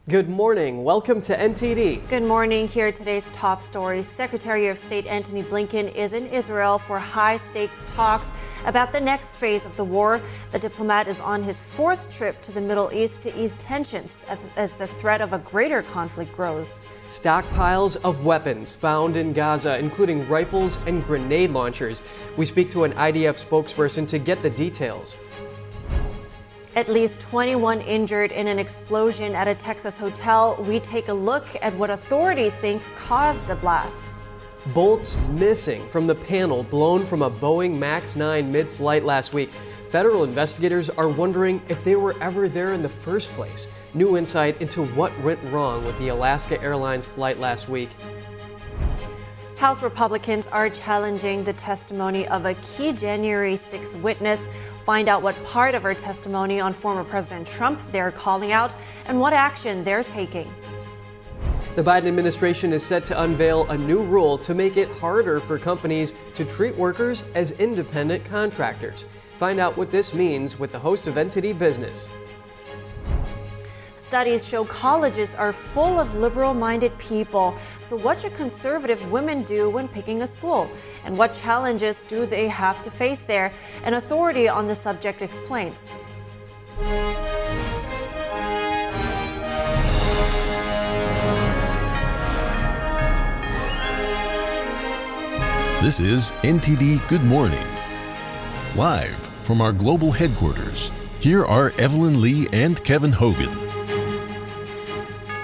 Good morning. Welcome to NTD. Good morning. Here are today's top stories. Secretary of State Antony Blinken is in Israel for high-stakes talks about the next phase of the war. The diplomat is on his fourth trip to the Middle East to ease tensions as the threat of a greater conflict grows. Stockpiles of weapons found in Gaza, including rifles and grenade launchers. We speak to an IDF spokesperson to get the details. At least 21 injured in an explosion at a Texas hotel. We take a look at what authorities think caused the blast. Bolts missing from the panel blown from a Boeing MAX 9 mid-flight last week. Federal investigators are wondering if they were ever there in the first place. New insight into what went wrong with the Alaska Airlines flight last week. House Republicans are challenging the testimony of a key January 6th witness. Find out what part of her testimony on former President Trump they're calling out and what action they're taking. The Biden administration is set to unveil a new rule to make it harder for companies to treat workers as independent contractors. Find out what this means with the host of NTD Business. Studies show colleges are full of liberal-minded people. So what should conservative women do when picking a school? And what challenges do they have to face there? An authority on the subject explains. This is NTD Good Morning. Live from our global headquarters, here are Evelyn Lee and Kevin Hogan.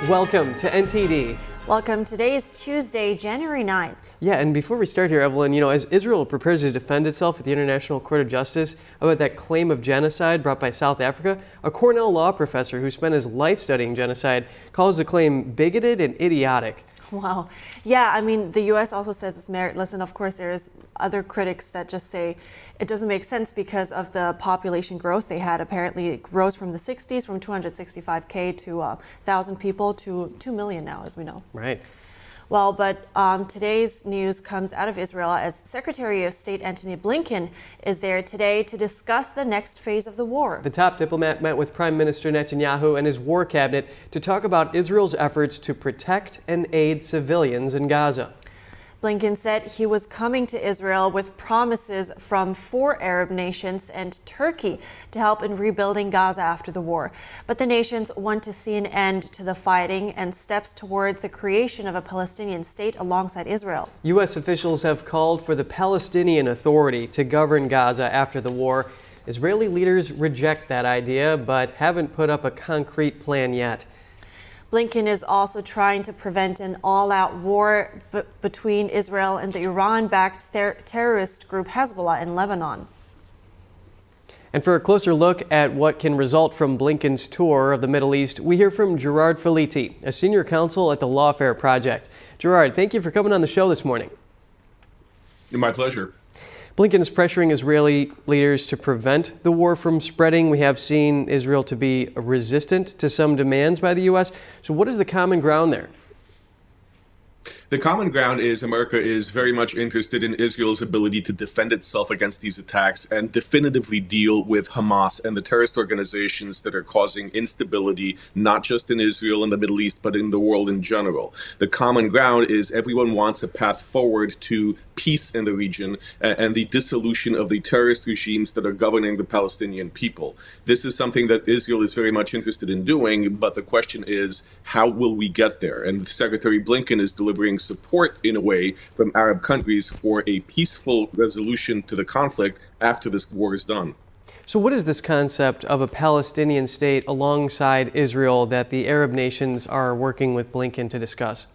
Welcome to NTD. Welcome. Today is Tuesday, January 9th. Yeah, and before we start here, Evelyn, as Israel prepares to defend itself at the International Court of Justice about that claim of genocide brought by South Africa, a Cornell law professor who spent his life studying genocide calls the claim bigoted and idiotic. Wow. Yeah, I mean, the U.S. also says it's meritless, and of course there's other critics that just say it doesn't make sense because of the population growth they had. Apparently it rose from the 60s, from 265K to 1,000 people to 2 million now, as we know. Right. Well, but today's news comes out of Israel as Secretary of State Antony Blinken is there today to discuss the next phase of the war. The top diplomat met with Prime Minister Netanyahu and his war cabinet to talk about Israel's efforts to protect and aid civilians in Gaza. Blinken said he was coming to Israel with promises from 4 Arab nations and Turkey to help in rebuilding Gaza after the war. But the nations want to see an end to the fighting and steps towards the creation of a Palestinian state alongside Israel. U.S. officials have called for the Palestinian Authority to govern Gaza after the war. Israeli leaders reject that idea, but haven't put up a concrete plan yet. Blinken is also trying to prevent an all-out war between Israel and the Iran-backed terrorist group Hezbollah in Lebanon. And for a closer look at what can result from Blinken's tour of the Middle East, we hear from Gerard Felitti, a senior counsel at the Lawfare Project. Gerard, thank you for coming on the show this morning. My pleasure. Blinken is pressuring Israeli leaders to prevent the war from spreading. We have seen Israel to be resistant to some demands by the U.S. So what is the common ground there? The common ground is America is very much interested in Israel's ability to defend itself against these attacks and definitively deal with Hamas and the terrorist organizations that are causing instability, not just in Israel and the Middle East, but in the world in general. The common ground is everyone wants a path forward to peace in the region and the dissolution of the terrorist regimes that are governing the Palestinian people. This is something that Israel is very much interested in doing, but the question is, how will we get there? And Secretary Blinken is delivering support in a way from Arab countries for a peaceful resolution to the conflict after this war is done. So what is this concept of a Palestinian state alongside Israel that the Arab nations are working with Blinken to discuss?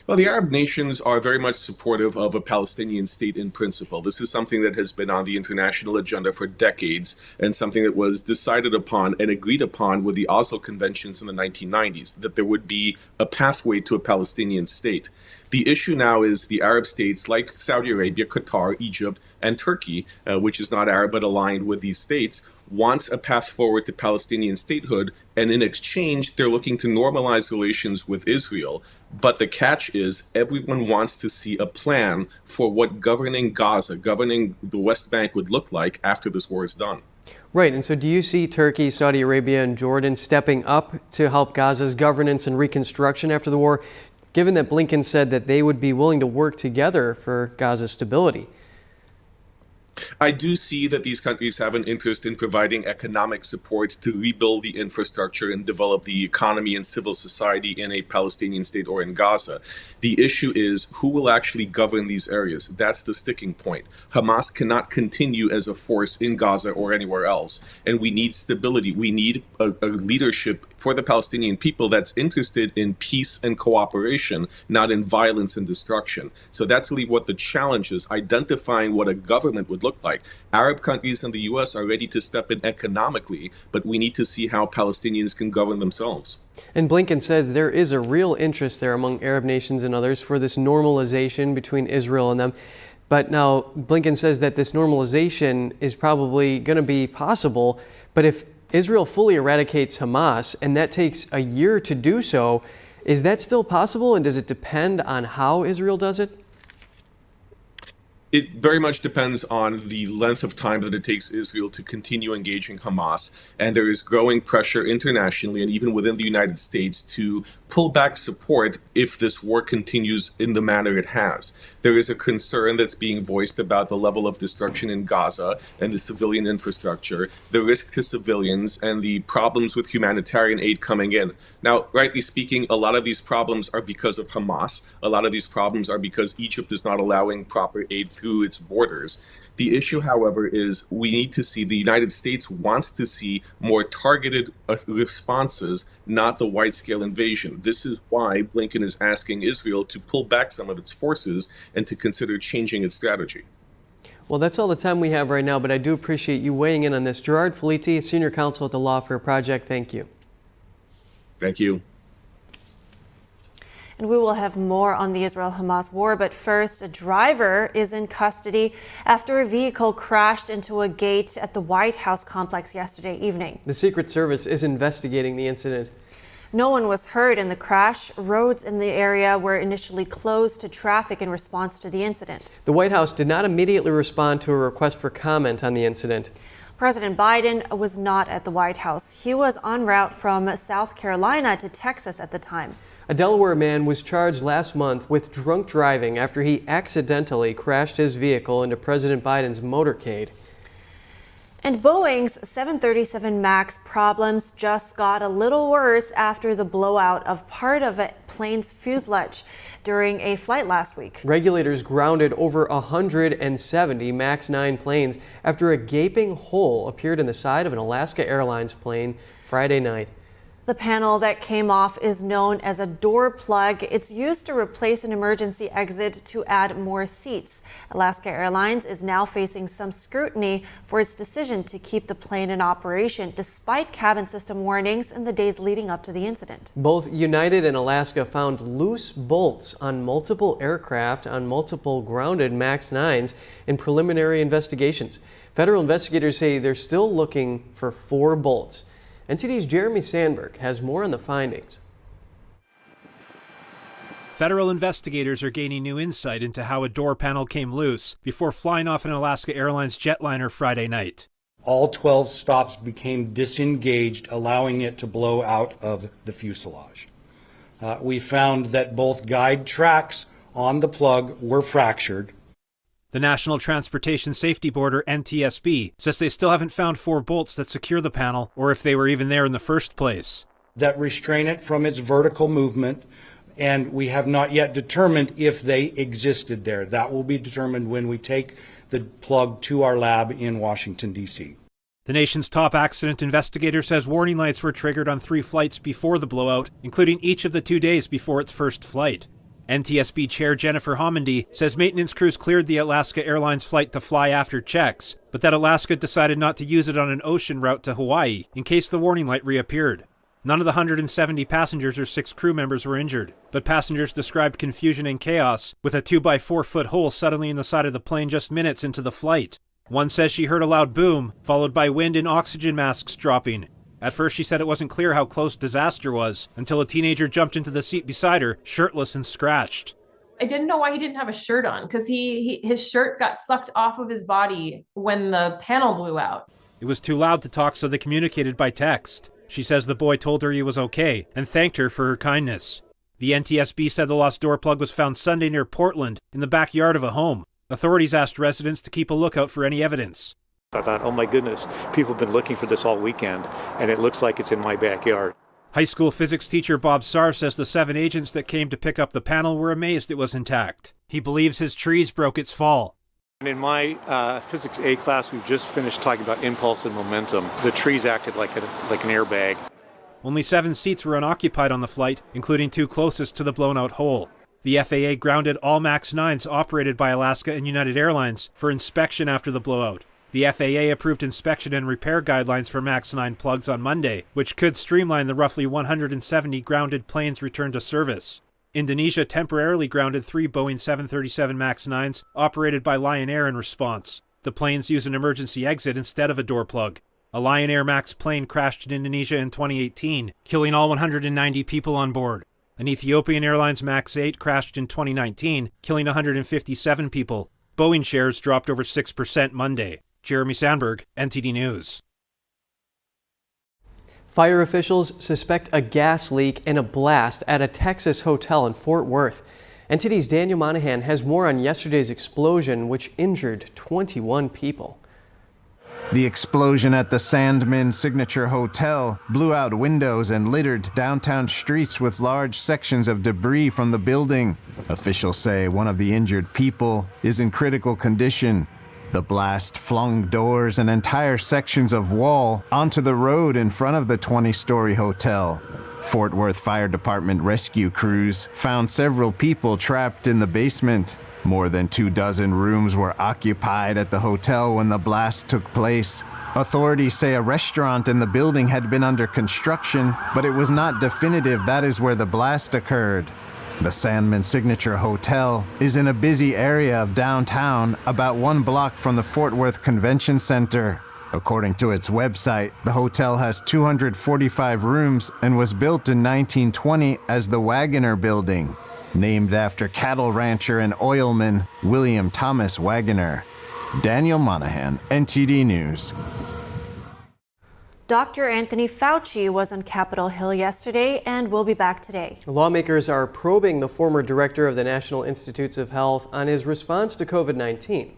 Well, the Arab nations are very much supportive of a Palestinian state in principle. This is something that has been on the international agenda for decades and something that was decided upon and agreed upon with the Oslo Conventions in the 1990s, that there would be a pathway to a Palestinian state. The issue now is the Arab states like Saudi Arabia, Qatar, Egypt, and Turkey, which is not Arab but aligned with these states, wants a path forward to Palestinian statehood, and in exchange, they're looking to normalize relations with Israel. But the catch is everyone wants to see a plan for what governing Gaza, governing the West Bank would look like after this war is done. Right, and so do you see Turkey, Saudi Arabia, and Jordan stepping up to help Gaza's governance and reconstruction after the war, given that Blinken said that they would be willing to work together for Gaza's stability? I do see that these countries have an interest in providing economic support to rebuild the infrastructure and develop the economy and civil society in a Palestinian state or in Gaza. The issue is who will actually govern these areas. That's the sticking point. Hamas cannot continue as a force in Gaza or anywhere else. And we need stability. We need a leadership for the Palestinian people that's interested in peace and cooperation, not in violence and destruction. So that's really what the challenge is, identifying what a government would look like. Arab countries and the U.S. are ready to step in economically, but we need to see how Palestinians can govern themselves. And Blinken says there is a real interest there among Arab nations and others for this normalization between Israel and them. But now Blinken says that this normalization is probably going to be possible, but if Israel fully eradicates Hamas, and that takes a year to do so, is that still possible, and does it depend on how Israel does it? It very much depends on the length of time that it takes Israel to continue engaging Hamas. And there is growing pressure internationally and even within the United States to pull back support if this war continues in the manner it has. There is a concern that's being voiced about the level of destruction in Gaza and the civilian infrastructure, the risk to civilians, and the problems with humanitarian aid coming in. Now, rightly speaking, a lot of these problems are because of Hamas. A lot of these problems are because Egypt is not allowing proper aid through its borders. The issue, however, is we need to see, the United States wants to see more targeted responses, not the wide-scale invasion. This is why Blinken is asking Israel to pull back some of its forces and to consider changing its strategy. Well, that's all the time we have right now, but I do appreciate you weighing in on this. Gerard Felitti, Senior Counsel at the Law Fair Project, thank you. Thank you. And we will have more on the Israel-Hamas war, but first, a driver is in custody after a vehicle crashed into a gate at the White House complex yesterday evening. The Secret Service is investigating the incident. No one was hurt in the crash. Roads in the area were initially closed to traffic in response to the incident. The White House did not immediately respond to a request for comment on the incident. President Biden was not at the White House. He was en route from South Carolina to Texas at the time. A Delaware man was charged last month with drunk driving after he accidentally crashed his vehicle into President Biden's motorcade. And Boeing's 737 MAX problems just got a little worse after the blowout of part of a plane's fuselage during a flight last week. Regulators grounded over 170 MAX 9 planes after a gaping hole appeared in the side of an Alaska Airlines plane Friday night. The panel that came off is known as a door plug. It's used to replace an emergency exit to add more seats. Alaska Airlines is now facing some scrutiny for its decision to keep the plane in operation, despite cabin system warnings in the days leading up to the incident. Both United and Alaska found loose bolts on multiple aircraft on multiple grounded MAX 9s in preliminary investigations. Federal investigators say they're still looking for 4 bolts. NTD's Jeremy Sandberg has more on the findings. Federal investigators are gaining new insight into how a door panel came loose before flying off an Alaska Airlines jetliner Friday night. All 12 stops became disengaged, allowing it to blow out of the fuselage. We found that both guide tracks on the plug were fractured. The National Transportation Safety Board, or NTSB, says they still haven't found 4 bolts that secure the panel, or if they were even there in the first place. That restrain it from its vertical movement, and we have not yet determined if they existed there. That will be determined when we take the plug to our lab in Washington, D.C. The nation's top accident investigator says warning lights were triggered on 3 flights before the blowout, including each of the 2 days before its first flight. NTSB Chair Jennifer Homendy says maintenance crews cleared the Alaska Airlines flight to fly after checks, but that Alaska decided not to use it on an ocean route to Hawaii in case the warning light reappeared. None of the 170 passengers or 6 crew members were injured, but passengers described confusion and chaos with a 2-by-4-foot hole suddenly in the side of the plane just minutes into the flight. One says she heard a loud boom, followed by wind and oxygen masks dropping. At first, she said it wasn't clear how close disaster was until a teenager jumped into the seat beside her, shirtless and scratched. I didn't know why he didn't have a shirt on, because his shirt got sucked off of his body when the panel blew out. It was too loud to talk, so they communicated by text. She says the boy told her he was okay and thanked her for her kindness. The NTSB said the lost door plug was found Sunday near Portland in the backyard of a home. Authorities asked residents to keep a lookout for any evidence. I thought, oh my goodness, people have been looking for this all weekend, and it looks like it's in my backyard. High school physics teacher Bob Sarr says the 7 agents that came to pick up the panel were amazed it was intact. He believes his trees broke its fall. And in my physics A class, we've just finished talking about impulse and momentum. The trees acted like an airbag. Only 7 seats were unoccupied on the flight, including 2 closest to the blown-out hole. The FAA grounded all MAX 9s operated by Alaska and United Airlines for inspection after the blowout. The FAA approved inspection and repair guidelines for MAX 9 plugs on Monday, which could streamline the roughly 170 grounded planes' return to service. Indonesia temporarily grounded 3 Boeing 737 MAX 9s operated by Lion Air in response. The planes use an emergency exit instead of a door plug. A Lion Air MAX plane crashed in Indonesia in 2018, killing all 190 people on board. An Ethiopian Airlines MAX 8 crashed in 2019, killing 157 people. Boeing shares dropped over 6% Monday. Jeremy Sandberg, NTD News. Fire officials suspect a gas leak and a blast at a Texas hotel in Fort Worth. NTD's Daniel Monahan has more on yesterday's explosion, which injured 21 people. The explosion at the Sandman Signature Hotel blew out windows and littered downtown streets with large sections of debris from the building. Officials say one of the injured people is in critical condition. The blast flung doors and entire sections of wall onto the road in front of the 20-story hotel. Fort Worth Fire Department rescue crews found several people trapped in the basement. More than 24 rooms were occupied at the hotel when the blast took place. Authorities say a restaurant in the building had been under construction, but it was not definitive that is where the blast occurred. The Sandman Signature Hotel is in a busy area of downtown, about 1 block from the Fort Worth Convention Center. According to its website, the hotel has 245 rooms and was built in 1920 as the Wagoner Building, named after cattle rancher and oilman William Thomas Wagoner. Daniel Monahan, NTD News. Dr. Anthony Fauci was on Capitol Hill yesterday and will be back today. Lawmakers are probing the former director of the National Institutes of Health on his response to COVID-19.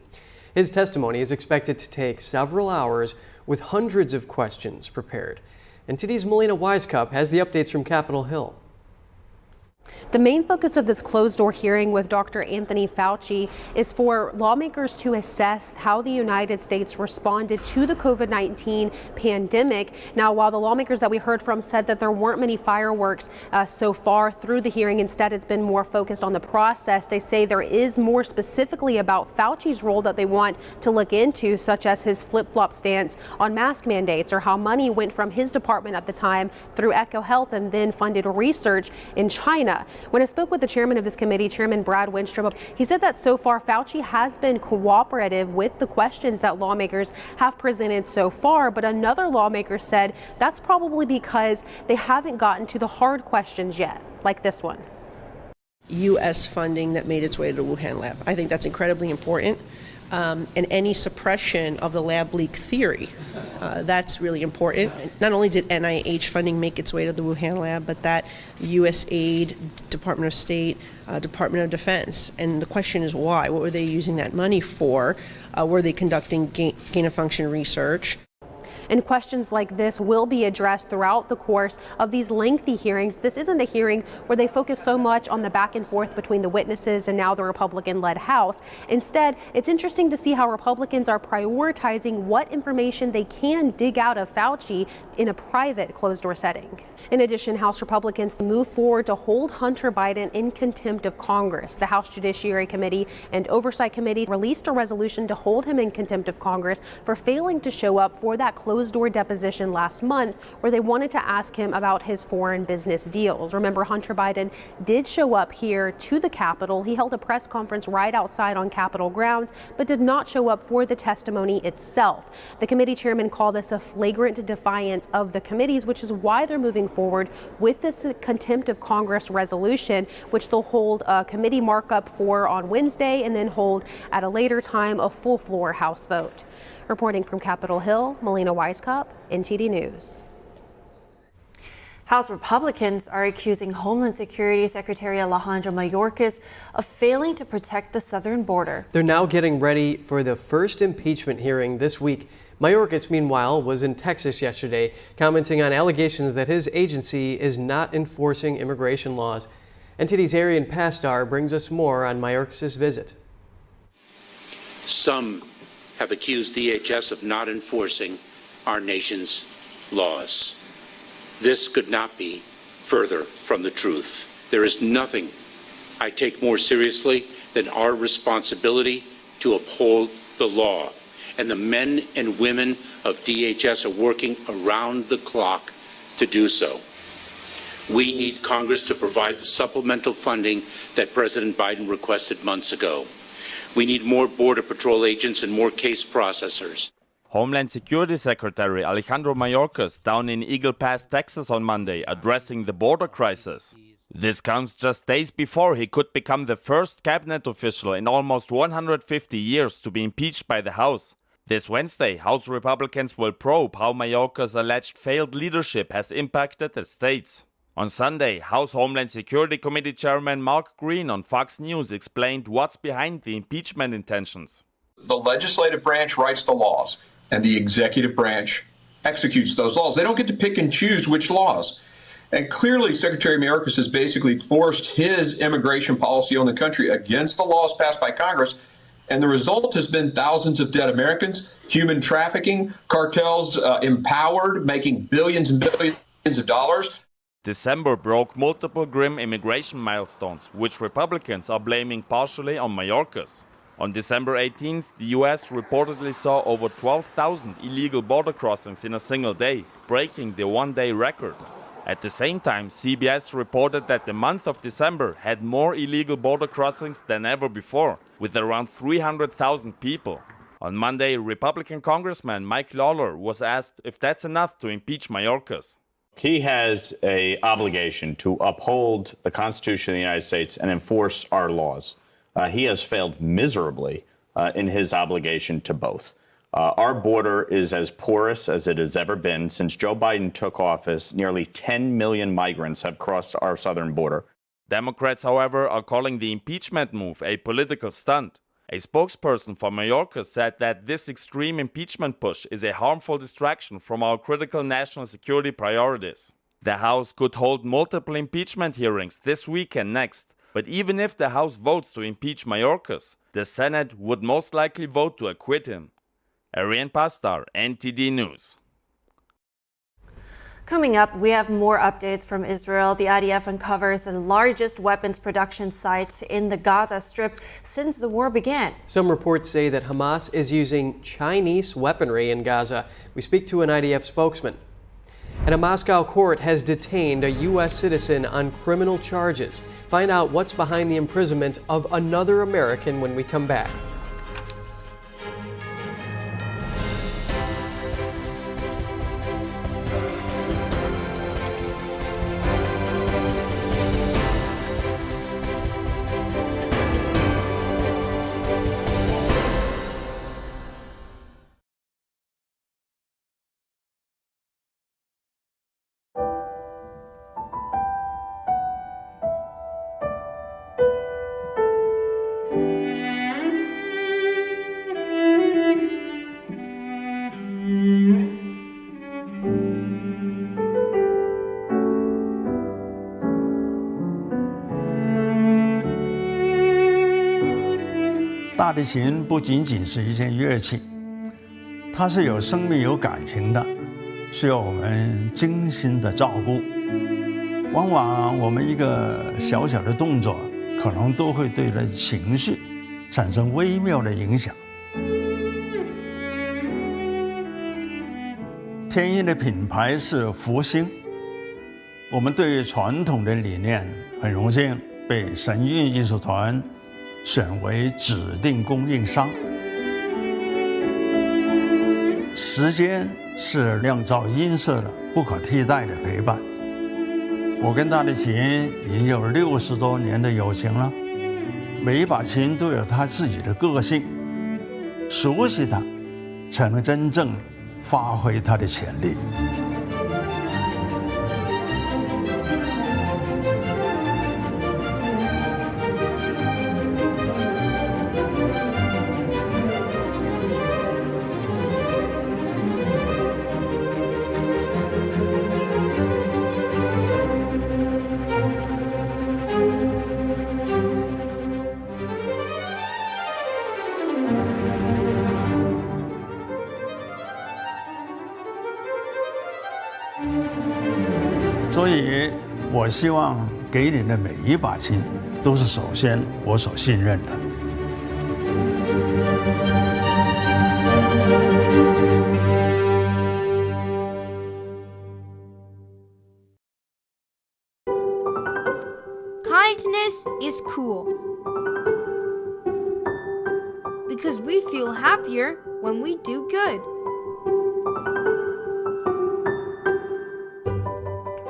His testimony is expected to take several hours with hundreds of questions prepared. NTD's Melina Wisecup has the updates from Capitol Hill. The main focus of this closed-door hearing with Dr. Anthony Fauci is for lawmakers to assess how the United States responded to the COVID-19 pandemic. Now, while the lawmakers that we heard from said that there weren't many fireworks so far through the hearing, instead it's been more focused on the process. They say there is more specifically about Fauci's role that they want to look into, such as his flip-flop stance on mask mandates or how money went from his department at the time through EcoHealth and then funded research in China. When I spoke with the chairman of this committee, Chairman Brad Winstrom, he said that so far Fauci has been cooperative with the questions that lawmakers have presented so far, but another lawmaker said that's probably because they haven't gotten to the hard questions yet, like this one. U.S. funding that made its way to the Wuhan lab. I think that's incredibly important. And any suppression of the lab leak theory, that's really important. Not only did NIH funding make its way to the Wuhan lab, but that USAID, Department of State, Department of Defense. And the question is why? What were they using that money for? Were they conducting gain-of-function research? And questions like this will be addressed throughout the course of these lengthy hearings. This isn't a hearing where they focus so much on the back and forth between the witnesses and now the Republican-led House. Instead, it's interesting to see how Republicans are prioritizing what information they can dig out of Fauci in a private closed-door setting. In addition, House Republicans move forward to hold Hunter Biden in contempt of Congress. The House Judiciary Committee and Oversight Committee released a resolution to hold him in contempt of Congress for failing to show up for that closed-door deposition last month where they wanted to ask him about his foreign business deals. Remember, Hunter Biden did show up here to the Capitol. He held a press conference right outside on Capitol grounds, but did not show up for the testimony itself. The committee chairman called this a flagrant defiance of the committees, which is why they're moving forward with this contempt of Congress resolution, which they'll hold a committee markup for on Wednesday and then hold at a later time a full floor House vote. Reporting from Capitol Hill, Melina Weisskopf, NTD News. House Republicans are accusing Homeland Security Secretary Alejandro Mayorkas of failing to protect the southern border. They're now getting ready for the first impeachment hearing this week. Mayorkas, meanwhile, was in Texas yesterday, commenting on allegations that his agency is not enforcing immigration laws. NTD's Arian Pastar brings us more on Mayorkas' visit. Some have accused DHS of not enforcing our nation's laws. This could not be further from the truth. There is nothing I take more seriously than our responsibility to uphold the law. And the men and women of DHS are working around the clock to do so. We need Congress to provide the supplemental funding that President Biden requested months ago. We need more Border Patrol agents and more case processors. Homeland Security Secretary Alejandro Mayorkas down in Eagle Pass, Texas on Monday, addressing the border crisis. This comes just days before he could become the first cabinet official in almost 150 years to be impeached by the House. This Wednesday, House Republicans will probe how Mayorkas' alleged failed leadership has impacted the states. On Sunday, House Homeland Security Committee Chairman Mark Green on Fox News explained what's behind the impeachment intentions. The legislative branch writes the laws, and the executive branch executes those laws. They don't get to pick and choose which laws. And clearly, Secretary Mayorkas has basically forced his immigration policy on the country against the laws passed by Congress. And the result has been thousands of dead Americans, human trafficking, cartels empowered, making billions and billions of dollars. December broke multiple grim immigration milestones, which Republicans are blaming partially on Mayorkas. On December 18th, the U.S. reportedly saw over 12,000 illegal border crossings in a single day, breaking the one-day record. At the same time, CBS reported that the month of December had more illegal border crossings than ever before, with around 300,000 people. On Monday, Republican Congressman Mike Lawler was asked if that's enough to impeach Mayorkas. He has an obligation to uphold the Constitution of the United States and enforce our laws. He has failed miserably in his obligation to both. Our border is as porous as it has ever been. Since Joe Biden took office, nearly 10 million migrants have crossed our southern border. Democrats, however, are calling the impeachment move a political stunt. A spokesperson for Mayorkas said that this extreme impeachment push is a harmful distraction from our critical national security priorities. The House could hold multiple impeachment hearings this week and next. But even if the House votes to impeach Mayorkas, the Senate would most likely vote to acquit him. Arian Pastar, NTD News. Coming up, we have more updates from Israel. The IDF uncovers the largest weapons production site in the Gaza Strip since the war began. Some reports say that Hamas is using Chinese weaponry in Gaza. We speak to an IDF spokesman. And a Moscow court has detained a U.S. citizen on criminal charges. Find out what's behind the imprisonment of another American when we come back.大提琴不仅仅是一件乐器，它是有生命、有感情的，需要我们精心的照顾。往往我们一个小小的动作，可能都会对人情绪产生微妙的影响。天音的品牌是福星，我们对于传统的理念很荣幸被神韵艺术团选为指定供应商。时间是酿造音色的不可替代的陪伴。我跟大提琴已经有60多年的友情了，每一把琴都有它自己的个性，熟悉它才能真正发挥它的潜力。所以，我希望给你的每一把琴，都是首先我所信任的。Kindness is cool. Because we feel happier when we do good.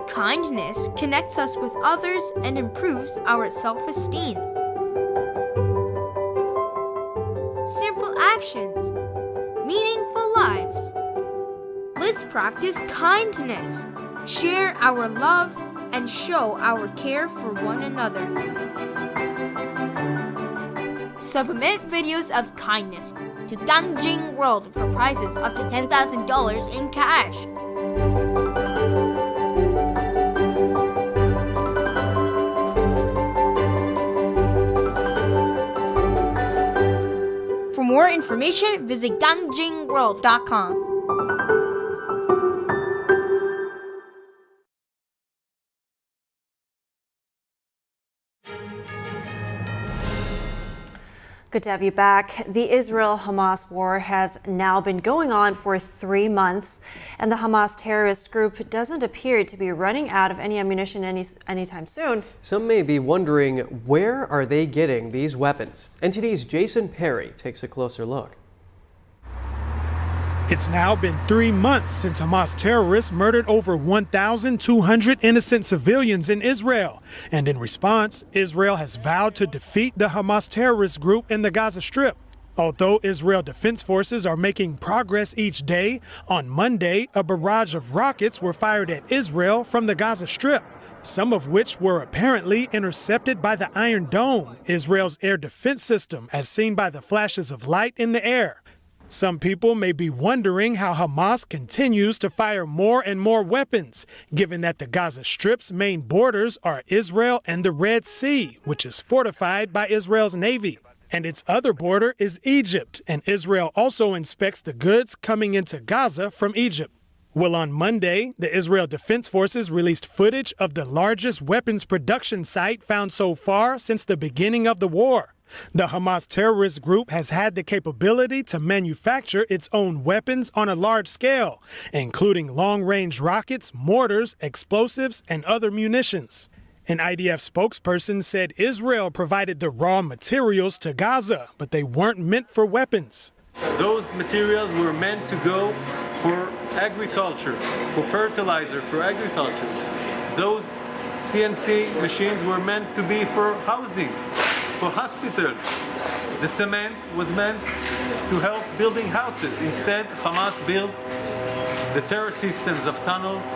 Kindness connects us with others and improves our self-esteem. Simple actions, meaningful lives. Let's practice kindness, share our love, and show our care for one another. Submit videos of kindness to Gangjing World for prizes up to $10,000 in cash. For more information, visit gangjingworld.com. Good to have you back. The Israel-Hamas war has now been going on for 3 months, and the Hamas terrorist group doesn't appear to be running out of any ammunition anytime soon. Some may be wondering, where are they getting these weapons? NTD's Jason Perry takes a closer look. It's now been 3 months since Hamas terrorists murdered over 1,200 innocent civilians in Israel. And in response, Israel has vowed to defeat the Hamas terrorist group in the Gaza Strip. Although Israel Defense Forces are making progress each day, on Monday, a barrage of rockets were fired at Israel from the Gaza Strip, some of which were apparently intercepted by the Iron Dome, Israel's air defense system, as seen by the flashes of light in the air. Some people may be wondering how Hamas continues to fire more and more weapons, given that the Gaza Strip's main borders are Israel and the Red Sea, which is fortified by Israel's Navy. And its other border is Egypt, and Israel also inspects the goods coming into Gaza from Egypt. Well, on Monday, the Israel Defense Forces released footage of the largest weapons production site found so far since the beginning of the war. The Hamas terrorist group has had the capability to manufacture its own weapons on a large scale, including long-range rockets, mortars, explosives, and other munitions. An IDF spokesperson said Israel provided the raw materials to Gaza, but they weren't meant for weapons. Those materials were meant to go for agriculture, for fertilizer, for agriculture. Those CNC machines were meant to be for housing, for hospitals. The cement was meant to help building houses. Instead, Hamas built the terror systems of tunnels,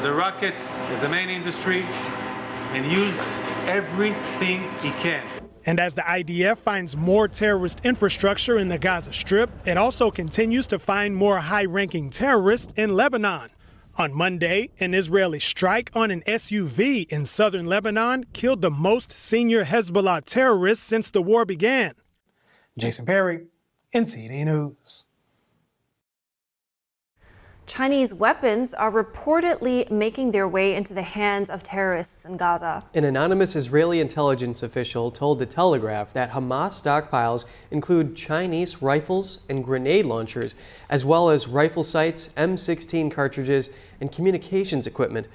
the rockets as the main industry, and used everything he can. And as the IDF finds more terrorist infrastructure in the Gaza Strip, it also continues to find more high-ranking terrorists in Lebanon. On Monday, an Israeli strike on an SUV in southern Lebanon killed the most senior Hezbollah terrorists since the war began. Jason Perry, NTD News. Chinese weapons are reportedly making their way into the hands of terrorists in Gaza. An anonymous Israeli intelligence official told The Telegraph that Hamas stockpiles include Chinese rifles and grenade launchers, as well as rifle sights, M16 cartridges, and communications equipment.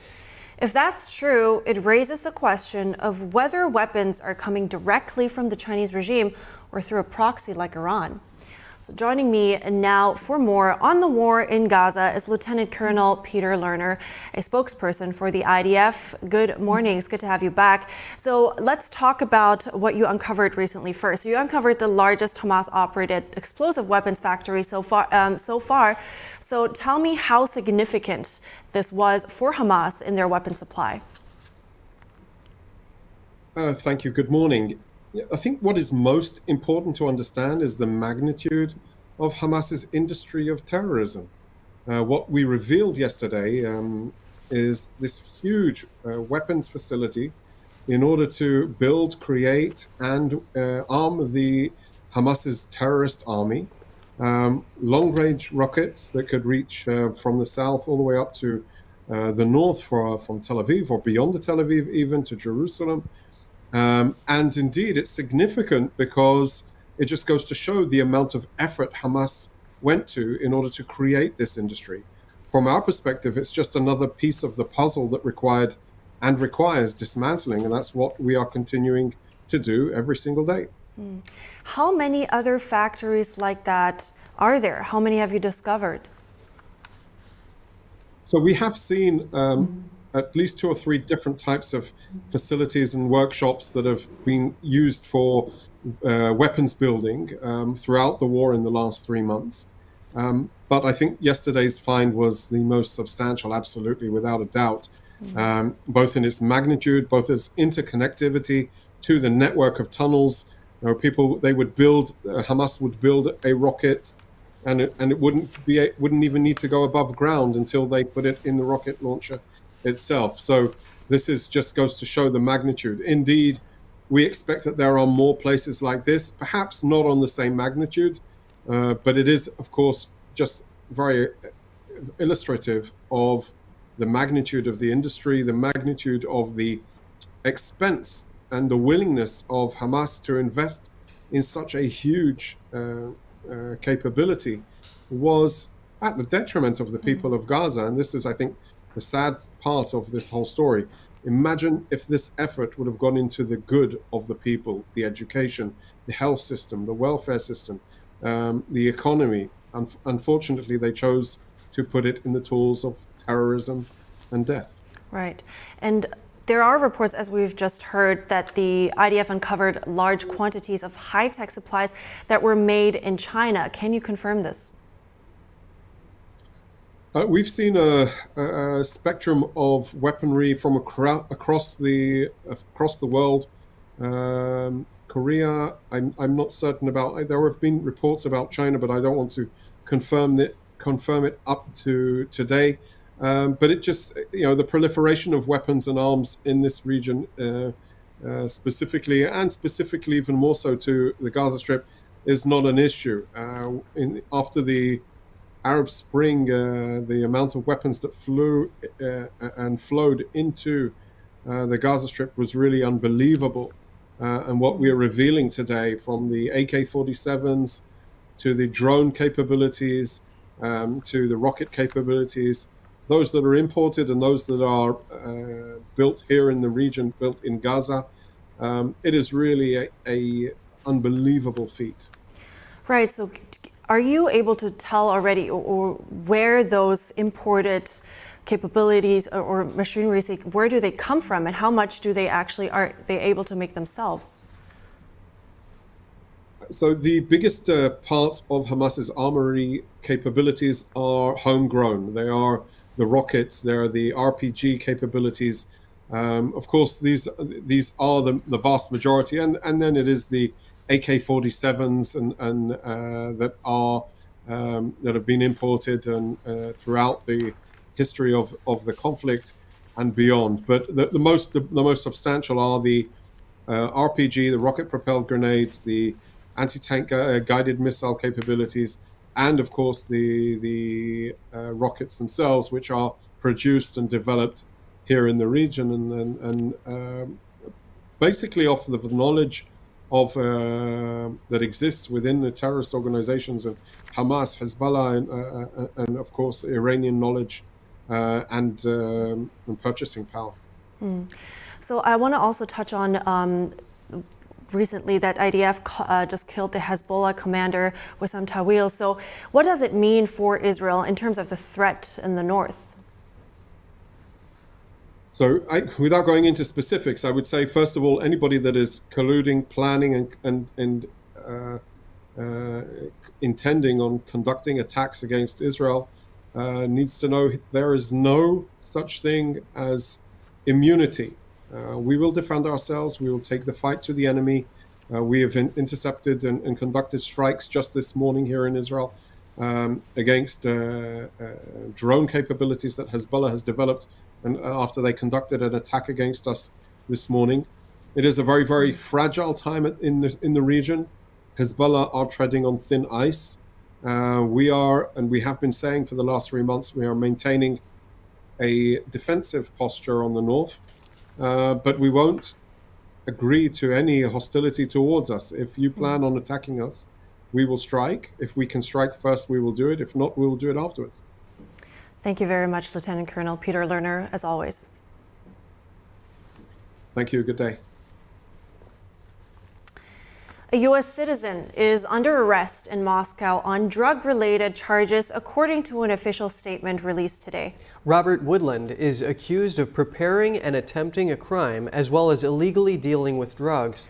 If that's true, it raises the question of whether weapons are coming directly from the Chinese regime or through a proxy like Iran. So joining me now for more on the war in Gaza is Lieutenant Colonel Peter Lerner, a spokesperson for the IDF. Good morning. It's good to have you back. So let's talk about what you uncovered recently first. You uncovered the largest Hamas-operated explosive weapons factory so far. So tell me how significant this was for Hamas in their weapon supply. Thank you. Good morning. I think what is most important to understand is the magnitude of Hamas's industry of terrorism. What we revealed yesterday is this huge weapons facility in order to build, create, and arm the Hamas's terrorist army. Long-range rockets that could reach from the south all the way up to the north from Tel Aviv, or beyond the Tel Aviv even, to Jerusalem. And indeed, it's significant because it just goes to show the amount of effort Hamas went to in order to create this industry. From our perspective, it's just another piece of the puzzle that requires dismantling, and that's what we are continuing to do every single day. How many other factories like that are there? How many have you discovered? So we have seen at least 2 or 3 different types of facilities and workshops that have been used for weapons building throughout the war in the last 3 months. But I think yesterday's find was the most substantial, absolutely, without a doubt, both in its magnitude, both its interconnectivity to the network of tunnels. Hamas would build a rocket, and it wouldn't even need to go above ground until they put it in the rocket launcher itself. So this just goes to show the magnitude. Indeed, we expect that there are more places like this, perhaps not on the same magnitude, but it is, of course, just very illustrative of the magnitude of the industry, the magnitude of the expense and the willingness of Hamas to invest in such a huge capability was at the detriment of the people of Gaza. And this is, I think, the sad part of this whole story. Imagine if this effort would have gone into the good of the people, the education, the health system, the welfare system, the economy. Unfortunately, they chose to put it in the tools of terrorism and death. Right. And there are reports, as we've just heard, that the IDF uncovered large quantities of high-tech supplies that were made in China. Can you confirm this? We've seen a spectrum of weaponry from across the world. Korea, I'm not certain about. There have been reports about China, but I don't want to confirm it up to today. But it just, the proliferation of weapons and arms in this region, specifically even more so to the Gaza Strip, is not an issue. After the Arab Spring, the amount of weapons that flew and flowed into the Gaza Strip was really unbelievable. And what we're revealing today, from the AK-47s to the drone capabilities, to the rocket capabilities, those that are imported and those that are built here in the region, built in Gaza, it is really a unbelievable feat. Right. So are you able to tell already or where those imported capabilities or machinery, where do they come from, and how much are they able to make themselves? So the biggest part of Hamas's armory capabilities are homegrown. They are the rockets, they are the RPG capabilities. Of course, these are the vast majority, and then it is the AK-47s and that have been imported and throughout the history of the conflict and beyond. But the most substantial are the RPG, the rocket-propelled grenades, the anti-tank guided missile capabilities, and of course the rockets themselves, which are produced and developed here in the region, and basically off the knowledge of that exists within the terrorist organizations and Hamas, Hezbollah, and of course Iranian knowledge and purchasing power. So I want to also touch on recently that IDF just killed the Hezbollah commander Wissam Tawil. So what does it mean for Israel in terms of the threat in the north? So without going into specifics, I would say, first of all, anybody that is colluding, planning, and intending on conducting attacks against Israel needs to know there is no such thing as immunity. We will defend ourselves. We will take the fight to the enemy. We have intercepted and conducted strikes just this morning here in Israel against drone capabilities that Hezbollah has developed, and after they conducted an attack against us this morning. It is a very, very fragile time in the region. Hezbollah are treading on thin ice. We are, and we have been saying for the last 3 months, we are maintaining a defensive posture on the north, but we won't agree to any hostility towards us. If you plan on attacking us, we will strike. If we can strike first, we will do it. If not, we will do it afterwards. Thank you very much, Lieutenant Colonel Peter Lerner, as always. Thank you. Good day. A U.S. citizen is under arrest in Moscow on drug-related charges, according to an official statement released today. Robert Woodland is accused of preparing and attempting a crime, as well as illegally dealing with drugs.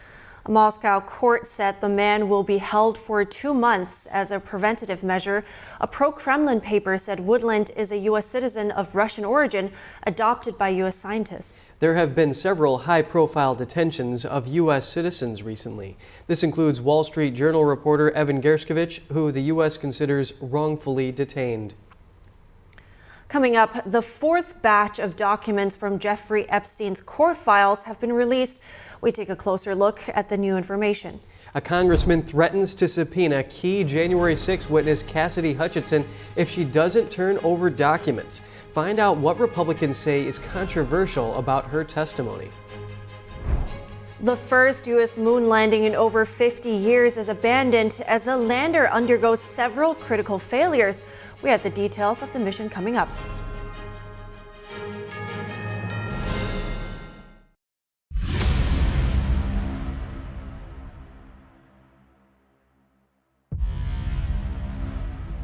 A Moscow court said the man will be held for 2 months as a preventative measure. A pro-Kremlin paper said Woodland is a U.S. citizen of Russian origin, adopted by U.S. scientists. There have been several high-profile detentions of U.S. citizens recently. This includes Wall Street Journal reporter Evan Gershkovich, who the U.S. considers wrongfully detained. Coming up, the fourth batch of documents from Jeffrey Epstein's court files have been released. We take a closer look at the new information. A congressman threatens to subpoena key January 6 witness Cassidy Hutchinson if she doesn't turn over documents. Find out what Republicans say is controversial about her testimony. The first U.S. moon landing in over 50 years is abandoned as the lander undergoes several critical failures. We have the details of the mission coming up.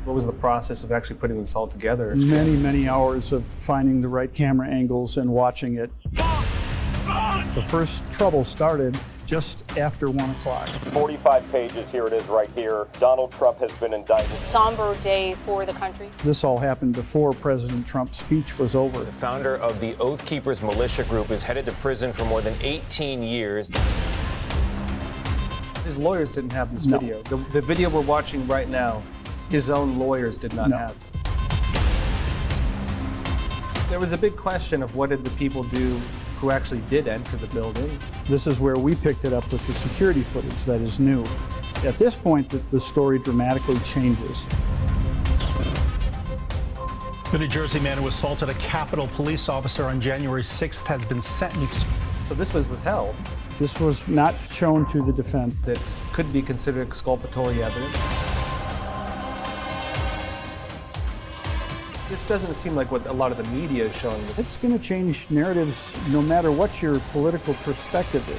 What was the process of actually putting this all together? Many hours of finding the right camera angles and watching it. The first trouble started just after 1 o'clock. 45 pages, here it is right here. Donald Trump has been indicted. Somber day for the country. This all happened before President Trump's speech was over. The founder of the Oath Keepers militia group is headed to prison for more than 18 years. His lawyers didn't have this video. The video we're watching right now, his own lawyers did not have. There was a big question of what did the people do who actually did enter the building. This is where we picked it up with the security footage that is new. At this point, the story dramatically changes. The New Jersey man who assaulted a Capitol police officer on January 6th has been sentenced. So this was withheld. This was not shown to the defense. That could be considered exculpatory evidence. This doesn't seem like what a lot of the media is showing. It's going to change narratives no matter what your political perspective is.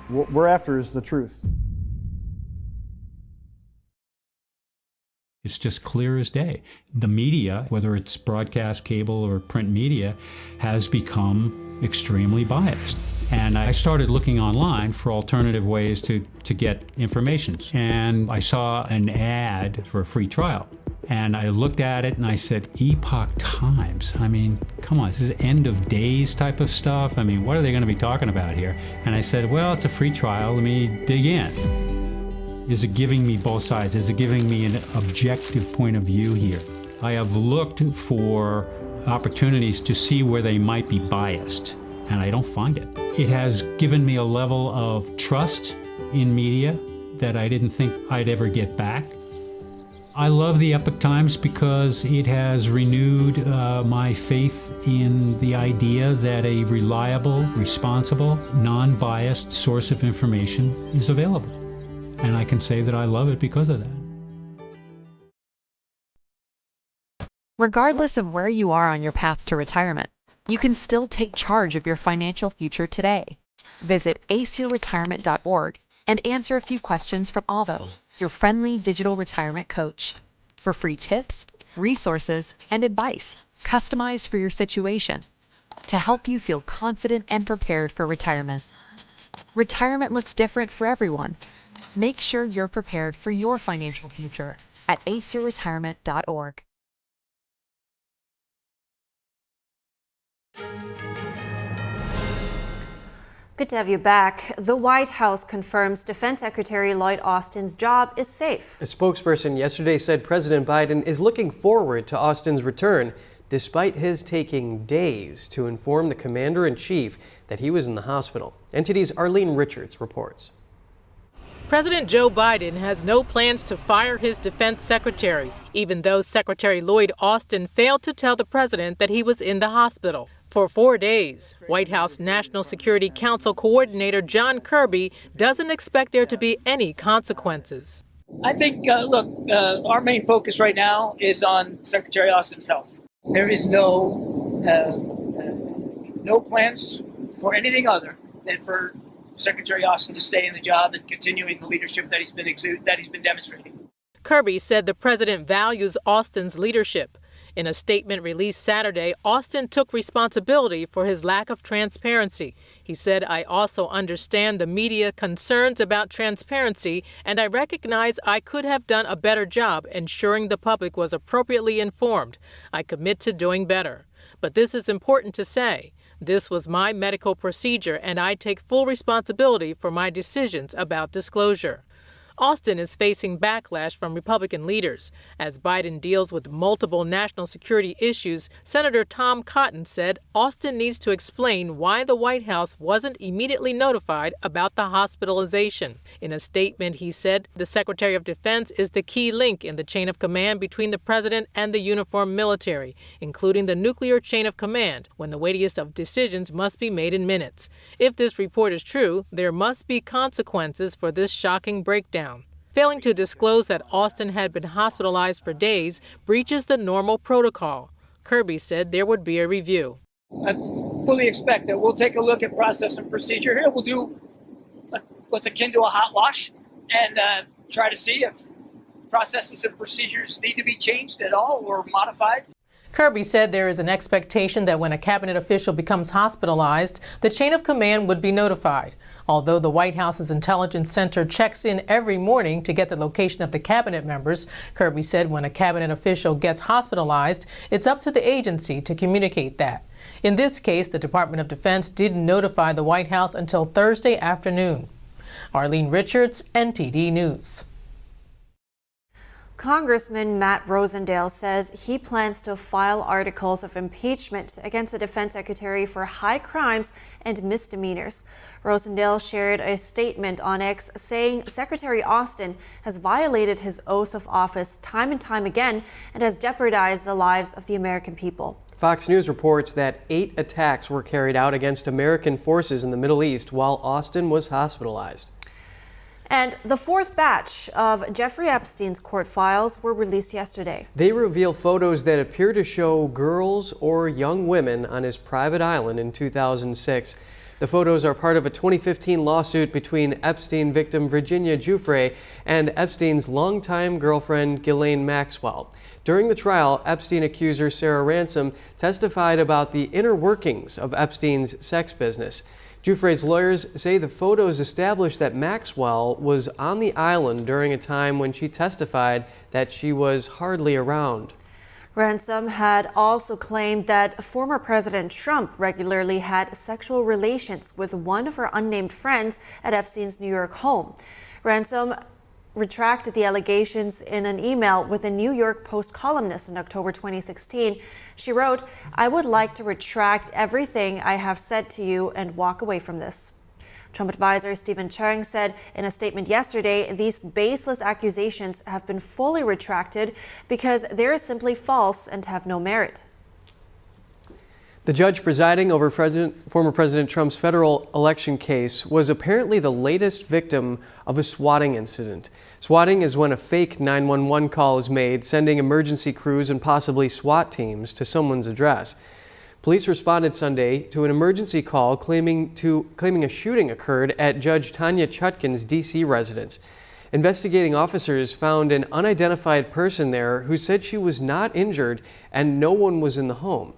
What we're after is the truth. It's just clear as day. The media, whether it's broadcast, cable, or print media, has become extremely biased. And I started looking online for alternative ways to get information. And I saw an ad for a free trial. And I looked at it and I said, Epoch Times. I mean, come on, this is end of days type of stuff. I mean, what are they going to be talking about here? And I said, well, it's a free trial. Let me dig in. Is it giving me both sides? Is it giving me an objective point of view here? I have looked for opportunities to see where they might be biased, and I don't find it. It has given me a level of trust in media that I didn't think I'd ever get back. I love the Epoch Times because it has renewed my faith in the idea that a reliable, responsible, non-biased source of information is available. And I can say that I love it because of that. Regardless of where you are on your path to retirement, you can still take charge of your financial future today. Visit aceyourretirement.org and answer a few questions from Avo, your friendly digital retirement coach, for free tips, resources, and advice customized for your situation to help you feel confident and prepared for retirement. Retirement looks different for everyone. Make sure you're prepared for your financial future at aceyourretirement.org. Good to have you back. The White House confirms Defense Secretary Lloyd Austin's job is safe. A spokesperson yesterday said President Biden is looking forward to Austin's return, despite his taking days to inform the commander-in-chief that he was in the hospital. NTD's Arlene Richards reports. President Joe Biden has no plans to fire his defense secretary, even though Secretary Lloyd Austin failed to tell the president that he was in the hospital. For 4 days, White House National Security Council Coordinator John Kirby doesn't expect there to be any consequences. I think, our main focus right now is on Secretary Austin's health. There is no plans for anything other than for Secretary Austin to stay in the job and continuing the leadership that he's been demonstrating. Kirby said the president values Austin's leadership. In a statement released Saturday, Austin took responsibility for his lack of transparency. He said, "I also understand the media concerns about transparency, and I recognize I could have done a better job ensuring the public was appropriately informed. I commit to doing better. But this is important to say. This was my medical procedure, and I take full responsibility for my decisions about disclosure." Austin is facing backlash from Republican leaders. As Biden deals with multiple national security issues, Senator Tom Cotton said Austin needs to explain why the White House wasn't immediately notified about the hospitalization. In a statement, he said the Secretary of Defense is the key link in the chain of command between the president and the uniformed military, including the nuclear chain of command, when the weightiest of decisions must be made in minutes. If this report is true, there must be consequences for this shocking breakdown. Failing to disclose that Austin had been hospitalized for days breaches the normal protocol. Kirby said there would be a review. I fully expect that we'll take a look at process and procedure here. We'll do what's akin to a hot wash and try to see if processes and procedures need to be changed at all or modified. Kirby said there is an expectation that when a cabinet official becomes hospitalized, the chain of command would be notified. Although the White House's Intelligence Center checks in every morning to get the location of the cabinet members, Kirby said when a cabinet official gets hospitalized, it's up to the agency to communicate that. In this case, the Department of Defense didn't notify the White House until Thursday afternoon. Arlene Richards, NTD News. Congressman Matt Rosendale says he plans to file articles of impeachment against the defense secretary for high crimes and misdemeanors. Rosendale shared a statement on X saying Secretary Austin has violated his oath of office time and time again and has jeopardized the lives of the American people. Fox News reports that 8 attacks were carried out against American forces in the Middle East while Austin was hospitalized. And the 4th batch of Jeffrey Epstein's court files were released yesterday. They reveal photos that appear to show girls or young women on his private island in 2006. The photos are part of a 2015 lawsuit between Epstein victim Virginia Giuffre and Epstein's longtime girlfriend Ghislaine Maxwell. During the trial, Epstein accuser Sarah Ransom testified about the inner workings of Epstein's sex business. Giuffre's lawyers say the photos establish that Maxwell was on the island during a time when she testified that she was hardly around. Ransom had also claimed that former President Trump regularly had sexual relations with one of her unnamed friends at Epstein's New York home. Ransom retracted the allegations in an email with a New York Post columnist in October 2016. She wrote, "I would like to retract everything I have said to you and walk away from this." Trump advisor Stephen Chung said in a statement yesterday, these baseless accusations have been fully retracted because they're simply false and have no merit. The judge presiding over former President Trump's federal election case was apparently the latest victim of a swatting incident. Swatting is when a fake 911 call is made, sending emergency crews and possibly SWAT teams to someone's address. Police responded Sunday to an emergency call claiming a shooting occurred at Judge Tanya Chutkin's D.C. residence. Investigating officers found an unidentified person there who said she was not injured and no one was in the home.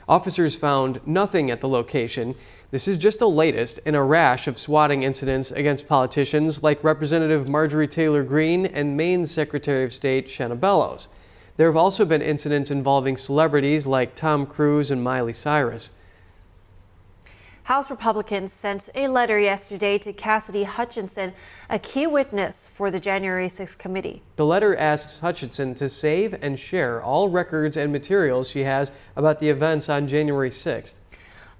Officers found nothing at the location. This is just the latest in a rash of swatting incidents against politicians like Representative Marjorie Taylor Greene and Maine's Secretary of State Shenna Bellows. There have also been incidents involving celebrities like Tom Cruise and Miley Cyrus. House Republicans sent a letter yesterday to Cassidy Hutchinson, a key witness for the January 6th committee. The letter asks Hutchinson to save and share all records and materials she has about the events on January 6th.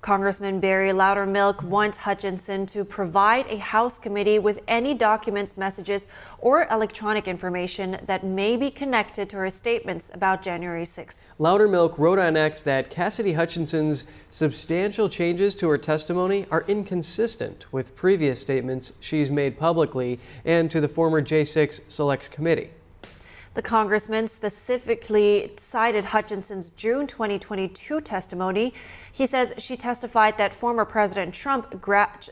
Congressman Barry Loudermilk wants Hutchinson to provide a House committee with any documents, messages, or electronic information that may be connected to her statements about January 6th. Loudermilk wrote on X that Cassidy Hutchinson's substantial changes to her testimony are inconsistent with previous statements she's made publicly and to the former J6 Select Committee. The congressman specifically cited Hutchinson's June 2022 testimony. He says she testified that former President Trump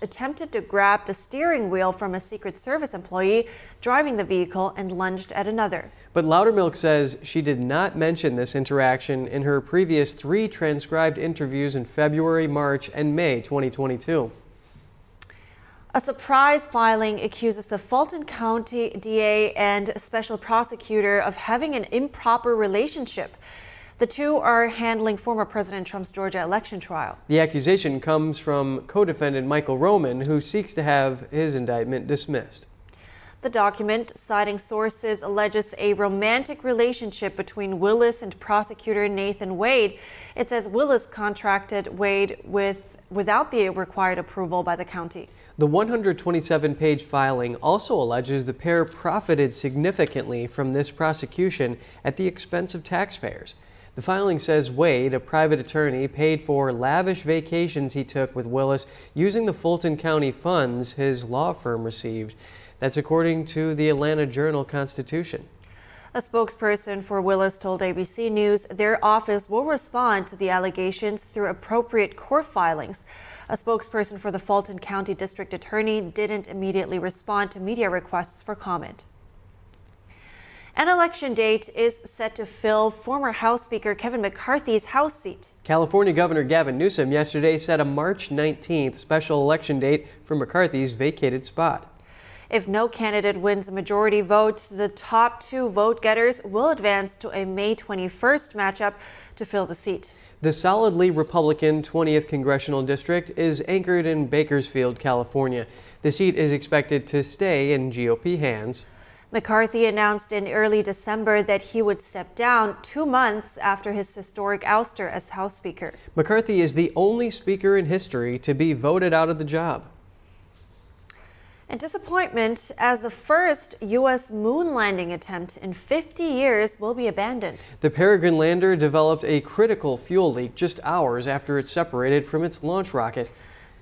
attempted to grab the steering wheel from a Secret Service employee driving the vehicle and lunged at another. But Loudermilk says she did not mention this interaction in her previous 3 transcribed interviews in February, March, and May 2022. A surprise filing accuses the Fulton County DA and special prosecutor of having an improper relationship. The two are handling former President Trump's Georgia election trial. The accusation comes from co-defendant Michael Roman, who seeks to have his indictment dismissed. The document, citing sources, alleges a romantic relationship between Willis and prosecutor Nathan Wade. It says Willis contracted Wade without the required approval by the county. The 127-page filing also alleges the pair profited significantly from this prosecution at the expense of taxpayers. The filing says Wade, a private attorney, paid for lavish vacations he took with Willis using the Fulton County funds his law firm received. That's according to the Atlanta Journal-Constitution. A spokesperson for Willis told ABC News their office will respond to the allegations through appropriate court filings. A spokesperson for the Fulton County District Attorney didn't immediately respond to media requests for comment. An election date is set to fill former House Speaker Kevin McCarthy's House seat. California Governor Gavin Newsom yesterday set a March 19th special election date for McCarthy's vacated spot. If no candidate wins a majority vote, the top 2 vote-getters will advance to a May 21st matchup to fill the seat. The solidly Republican 20th Congressional District is anchored in Bakersfield, California. The seat is expected to stay in GOP hands. McCarthy announced in early December that he would step down 2 months after his historic ouster as House Speaker. McCarthy is the only speaker in history to be voted out of the job. And disappointment as the first U.S. moon landing attempt in 50 years will be abandoned. The Peregrine lander developed a critical fuel leak just hours after it separated from its launch rocket.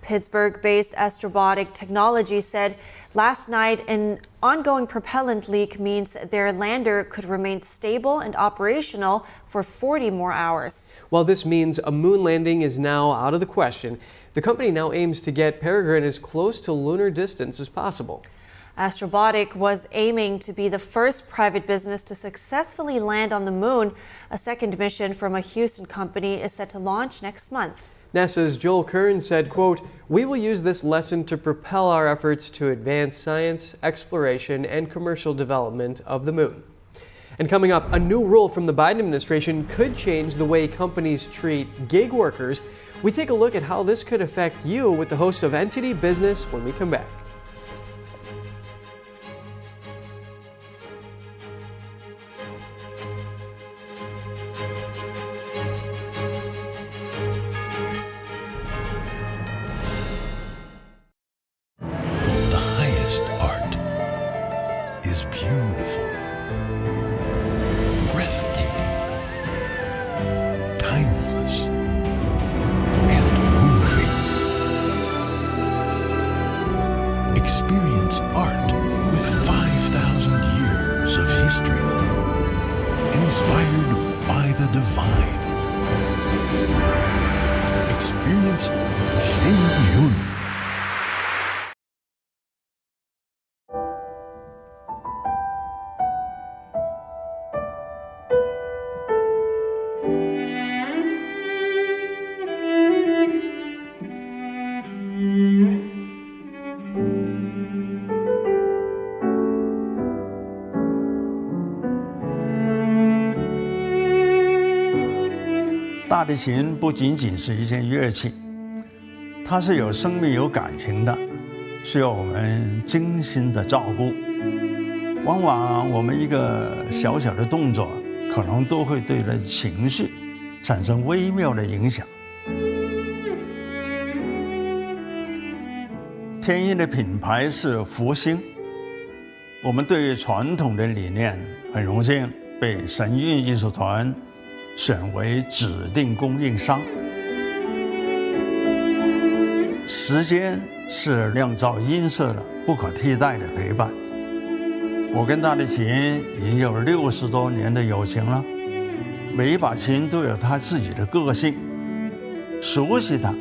Pittsburgh-based Astrobotic Technology said last night an ongoing propellant leak means their lander could remain stable and operational for 40 more hours. While this means a moon landing is now out of the question, the company now aims to get Peregrine as close to lunar distance as possible. Astrobotic was aiming to be the first private business to successfully land on the moon. A second mission from a Houston company is set to launch next month. NASA's Joel Kern said, quote, "We will use this lesson to propel our efforts to advance science, exploration, and commercial development of the moon." And coming up, a new rule from the Biden administration could change the way companies treat gig workers. We take a look at how this could affect you with the host of NTD Business when we come back. The highest art is beautiful, breathtaking, timeless, and moving. experience Shen Yun.大提琴不仅仅是一件乐器，它是有生命、有感情的，需要我们精心的照顾。往往我们一个小小的动作，可能都会对人情绪产生微妙的影响。天音的品牌是福星，我们对于传统的理念很荣幸被神韵艺术团选为指定供应商。时间是酿造音色的不可替代的陪伴。我跟大提琴已经有60多年的友情了，每一把琴都有它自己的个性，熟悉它，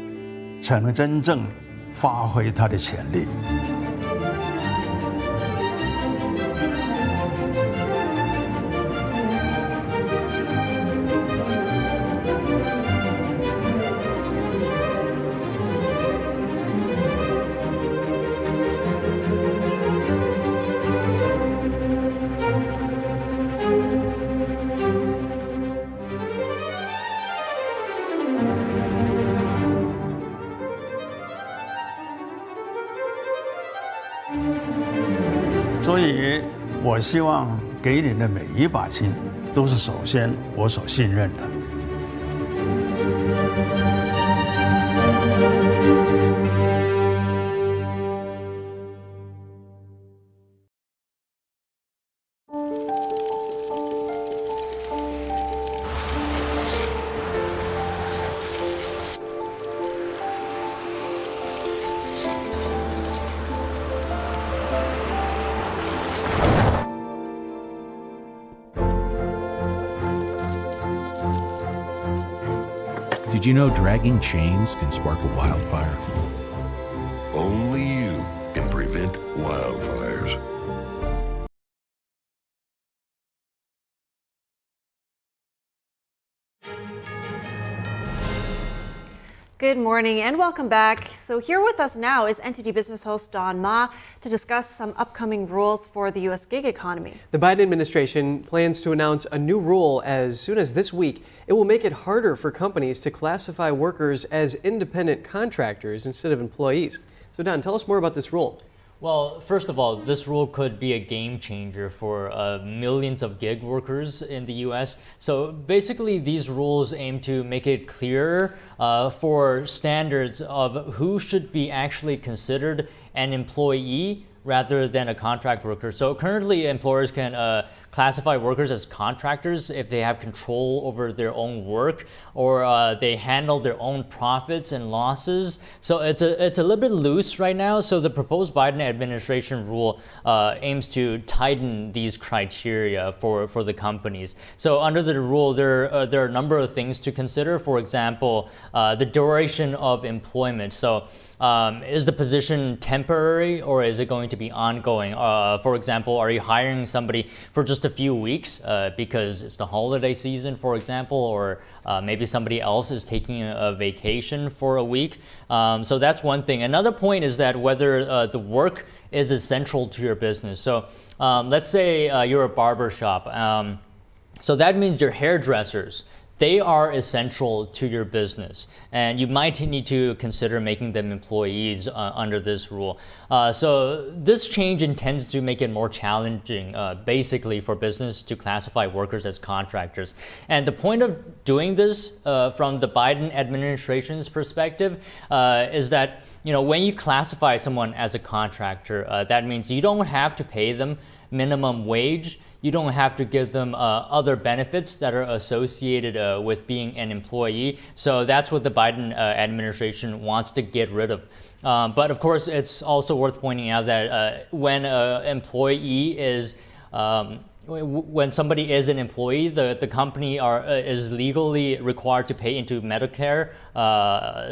才能真正发挥它的潜力。所以，我希望给你的每一把琴，都是首先我所信任的。Did you know dragging chains can spark a wildfire? Only you can prevent wildfires. Good morning and welcome back. So here with us now is NTD Business host Don Ma to discuss some upcoming rules for the U.S. gig economy. The Biden administration plans to announce a new rule as soon as this week. It will make it harder for companies to classify workers as independent contractors instead of employees. So Don, tell us more about this rule. Well, first of all, this rule could be a game changer for millions of gig workers in the U.S. So basically, these rules aim to make it clearer for standards of who should be actually considered an employee rather than a contract worker. So currently, employers can classify workers as contractors if they have control over their own work or they handle their own profits and losses. So it's a little bit loose right now. So the proposed Biden administration rule aims to tighten these criteria for the companies. So under the rule, there are a number of things to consider. For example, the duration of employment. So is the position temporary or is it going to be ongoing? For example, are you hiring somebody for just a few weeks because it's the holiday season, for example, or maybe somebody else is taking a vacation for a week? So that's one thing. Another point is that whether the work is essential to your business. So let's say you're a barber shop. So that means your hairdressers. They are essential to your business, and you might need to consider making them employees under this rule. So this change intends to make it more challenging, basically, for business to classify workers as contractors. And the point of doing this from the Biden administration's perspective is that, you know, when you classify someone as a contractor, that means you don't have to pay them minimum wage. You don't have to give them other benefits that are associated with being an employee. So that's what the Biden administration wants to get rid of. But of course, it's also worth pointing out that when an employee is when somebody is an employee, the company is legally required to pay into Medicare,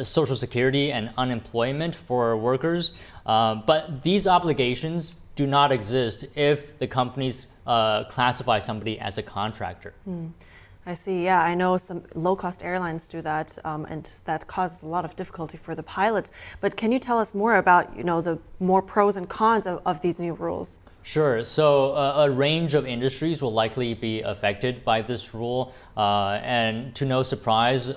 Social Security, and unemployment for workers. But these obligations do not exist if the companies classify somebody as a contractor. I see. Yeah, I know some low-cost airlines do that, and that causes a lot of difficulty for the pilots. But can you tell us more about, the more pros and cons of these new rules? Sure. So a range of industries will likely be affected by this rule, and to no surprise,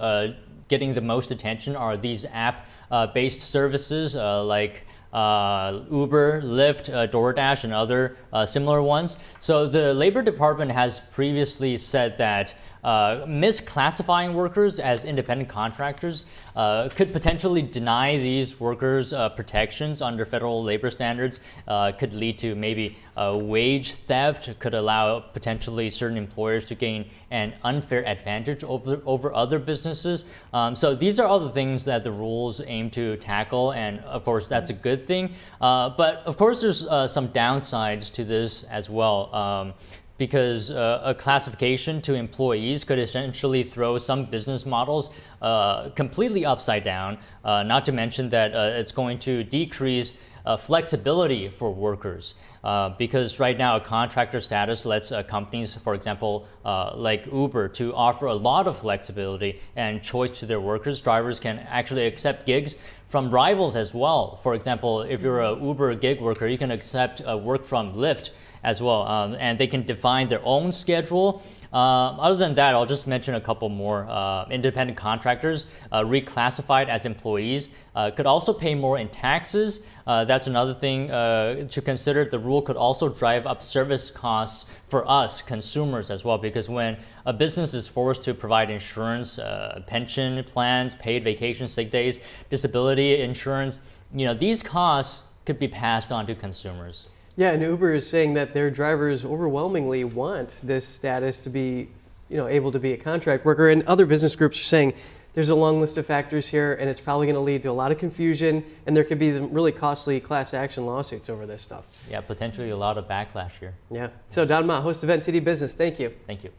getting the most attention are these app-based services like Uber, Lyft, DoorDash, and other similar ones. So the Labor Department has previously said that misclassifying workers as independent contractors could potentially deny these workers protections under federal labor standards, could lead to maybe wage theft, could allow potentially certain employers to gain an unfair advantage over other businesses. So these are all the things that the rules aim to tackle, and of course that's a good thing. But of course there's some downsides to this as well. Because a classification to employees could essentially throw some business models completely upside down, not to mention that it's going to decrease flexibility for workers, because right now a contractor status lets companies, for example, like Uber, to offer a lot of flexibility and choice to their workers. Drivers can actually accept gigs from rivals as well. For example, if you're a Uber gig worker, you can accept work from Lyft as well, and they can define their own schedule. Other than that, I'll just mention a couple more. Independent contractors reclassified as employees could also pay more in taxes. That's another thing to consider. The rule could also drive up service costs for us consumers as well, because when a business is forced to provide insurance, pension plans, paid vacation, sick days, disability insurance, these costs could be passed on to consumers. Yeah, and Uber is saying that their drivers overwhelmingly want this status to be, able to be a contract worker. And other business groups are saying there's a long list of factors here, and it's probably going to lead to a lot of confusion, and there could be really costly class action lawsuits over this stuff. Yeah, potentially a lot of backlash here. Yeah. So Don Ma, host of NTD Business, thank you. Thank you.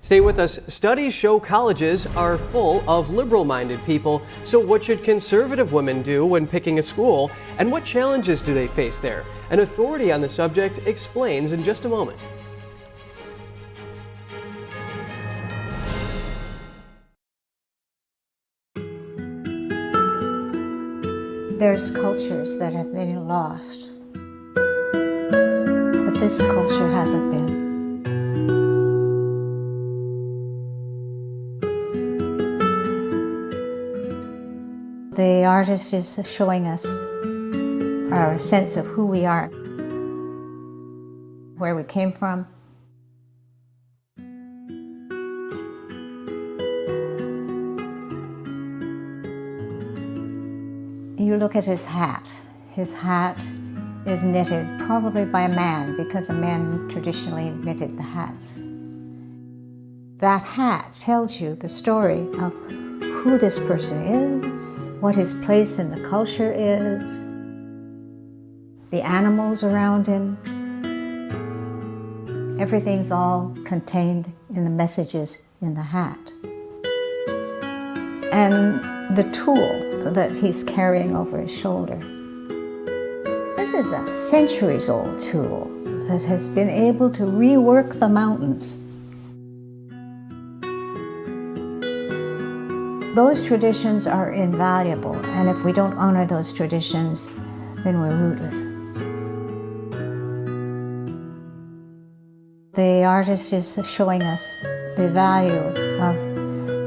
Stay with us. Studies show colleges are full of liberal-minded people. So what should conservative women do when picking a school? And what challenges do they face there? An authority on the subject explains in just a moment. There's cultures that have been lost, but this culture hasn't been. The artist is showing us our sense of who we are, where we came from. You look at his hat. His hat is knitted probably by a man, because a man traditionally knitted the hats. That hat tells you the story of who this person is, what his place in the culture is, the animals around him. Everything's all contained in the messages in the hat. And the tool that he's carrying over his shoulder. This is a centuries-old tool that has been able to rework the mountains. Those traditions are invaluable, and if we don't honor those traditions, then we're rootless. The artist is showing us the value of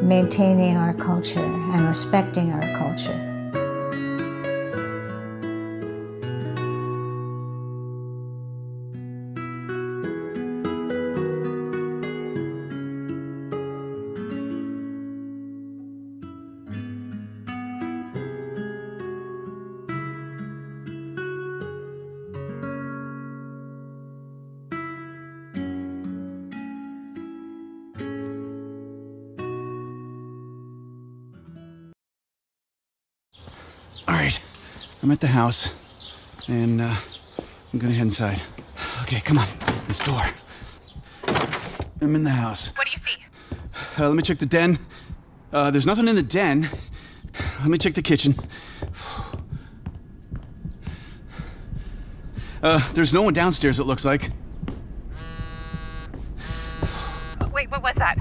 maintaining our culture and respecting our culture. All right, I'm at the house, and I'm gonna head inside. Okay, come on, this door. I'm in the house. What do you see? Let me check the den. There's nothing in the den. Let me check the kitchen. There's no one downstairs, it looks like. Wait, what was that?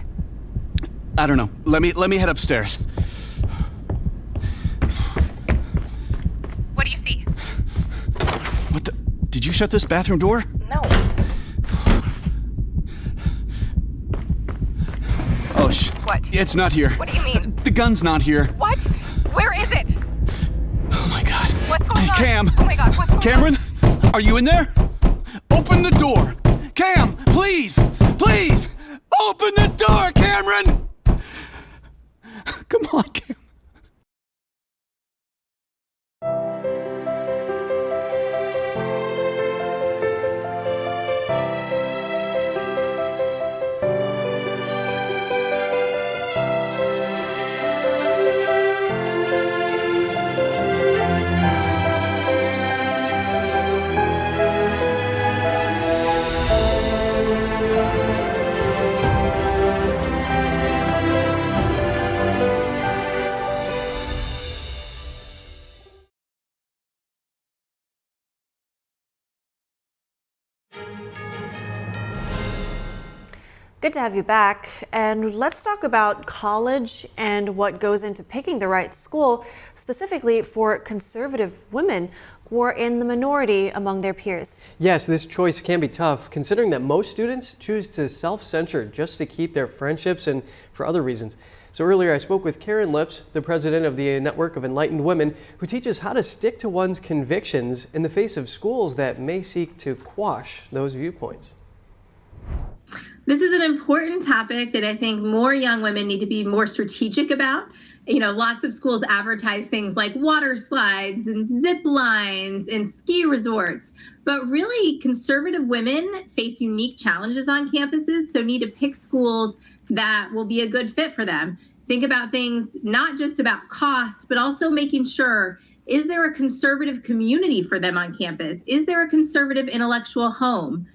I don't know. Let me head upstairs. What do you see? What the? Did you shut this bathroom door? No. Oh, What? It's not here. What do you mean? The gun's not here. What? Where is it? Oh my God. What's going on? Cam. Oh my God, what's going Cameron, on? are you in there? Open the door. Cam, please, please, open the door, Cameron. Come on, Cam. Good to have you back. And let's talk about college and what goes into picking the right school, specifically for conservative women who are in the minority among their peers. Yes, this choice can be tough, considering that most students choose to self-censor just to keep their friendships and for other reasons. So earlier I spoke with Karen Lips, the president of the Network of Enlightened Women, who teaches how to stick to one's convictions in the face of schools that may seek to quash those viewpoints. This is an important topic that I think more young women need to be more strategic about. You know, lots of schools advertise things like water slides and zip lines and ski resorts, but really conservative women face unique challenges on campuses, so need to pick schools that will be a good fit for them. Think about things not just about cost, but also making sure, is there a conservative community for them on campus? Is there a conservative intellectual home?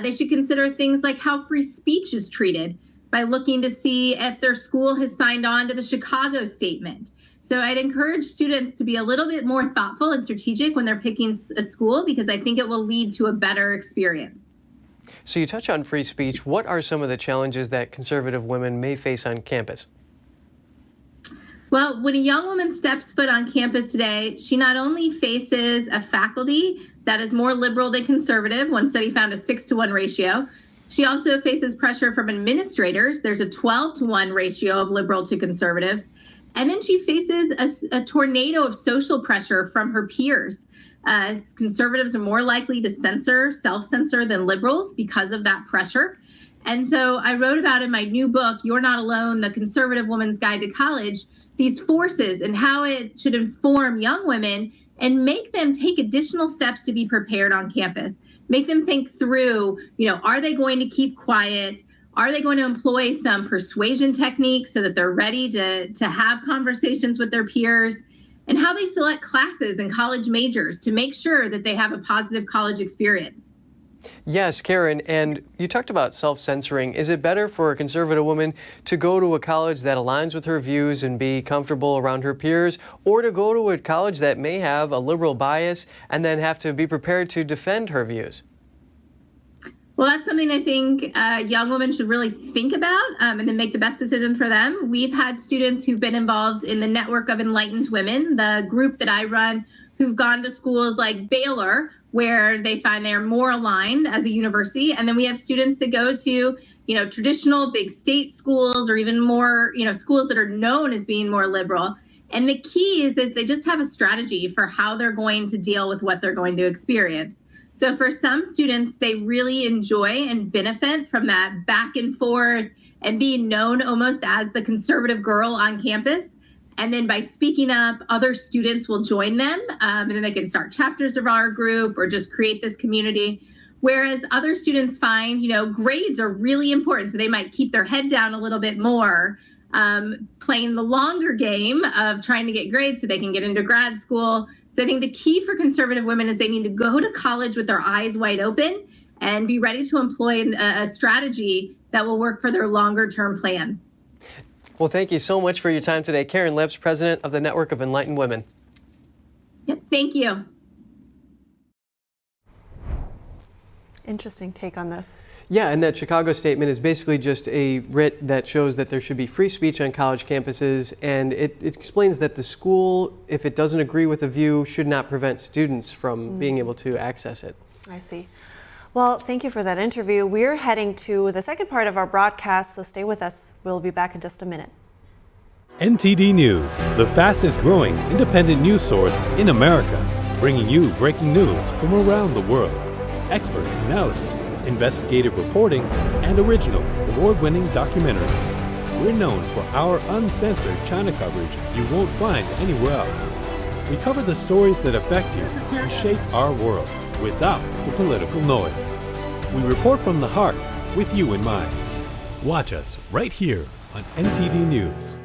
They should consider things like how free speech is treated by looking to see if their school has signed on to the Chicago Statement. So I'd encourage students to be a little bit more thoughtful and strategic when they're picking a school, because I think it will lead to a better experience. So you touch on free speech. What are some of the challenges that conservative women may face on campus? Well, when a young woman steps foot on campus today, she not only faces a faculty that is more liberal than conservative. One study found a 6-to-1 ratio. She also faces pressure from administrators. There's a 12-to-1 ratio of liberal to conservatives. And then she faces a tornado of social pressure from her peers. Conservatives are more likely to self-censor than liberals because of that pressure. And so I wrote about in my new book, You're Not Alone, The Conservative Woman's Guide to College, these forces and how it should inform young women and make them take additional steps to be prepared on campus. Make them think through, are they going to keep quiet? Are they going to employ some persuasion techniques so that they're ready to have conversations with their peers? And how they select classes and college majors to make sure that they have a positive college experience. Yes, Karen, and you talked about self-censoring. Is it better for a conservative woman to go to a college that aligns with her views and be comfortable around her peers, or to go to a college that may have a liberal bias and then have to be prepared to defend her views? Well, that's something I think young women should really think about and then make the best decision for them. We've had students who've been involved in the Network of Enlightened Women, the group that I run, who've gone to schools like Baylor, where they find they're more aligned as a university. And then we have students that go to, traditional big state schools or even more, schools that are known as being more liberal. And the key is that they just have a strategy for how they're going to deal with what they're going to experience. So for some students, they really enjoy and benefit from that back and forth and being known almost as the conservative girl on campus. And then by speaking up, other students will join them, and then they can start chapters of our group or just create this community. Whereas other students find, grades are really important. So they might keep their head down a little bit more, playing the longer game of trying to get grades so they can get into grad school. So I think the key for conservative women is they need to go to college with their eyes wide open and be ready to employ a strategy that will work for their longer-term plans. Well, thank you so much for your time today. Karen Lips, president of the Network of Enlightened Women. Yep, thank you. Interesting take on this. Yeah, and that Chicago statement is basically just a writ that shows that there should be free speech on college campuses, and it explains that the school, if it doesn't agree with a view, should not prevent students from being able to access it. I see. Well, thank you for that interview. We're heading to the second part of our broadcast, so stay with us. We'll be back in just a minute. NTD News, the fastest growing independent news source in America, bringing you breaking news from around the world. Expert analysis, investigative reporting, and original award-winning documentaries. We're known for our uncensored China coverage you won't find anywhere else. We cover the stories that affect you and shape our world without the political noise. We report from the heart with you in mind. Watch us right here on NTD News.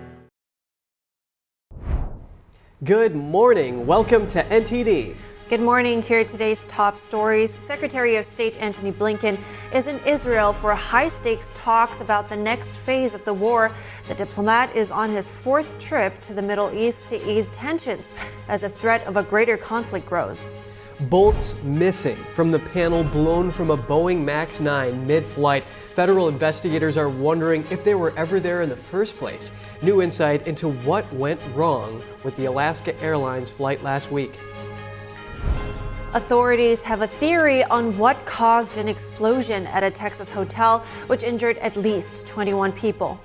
Good morning. Welcome to NTD. Good morning. Here are today's top stories. Secretary of State Antony Blinken is in Israel for high-stakes talks about the next phase of the war. The diplomat is on his fourth trip to the Middle East to ease tensions as the threat of a greater conflict grows. Bolts missing from the panel blown from a Boeing MAX 9 mid-flight. Federal investigators are wondering if they were ever there in the first place. New insight into what went wrong with the Alaska Airlines flight last week. Authorities have a theory on what caused an explosion at a Texas hotel, which injured at least 21 people.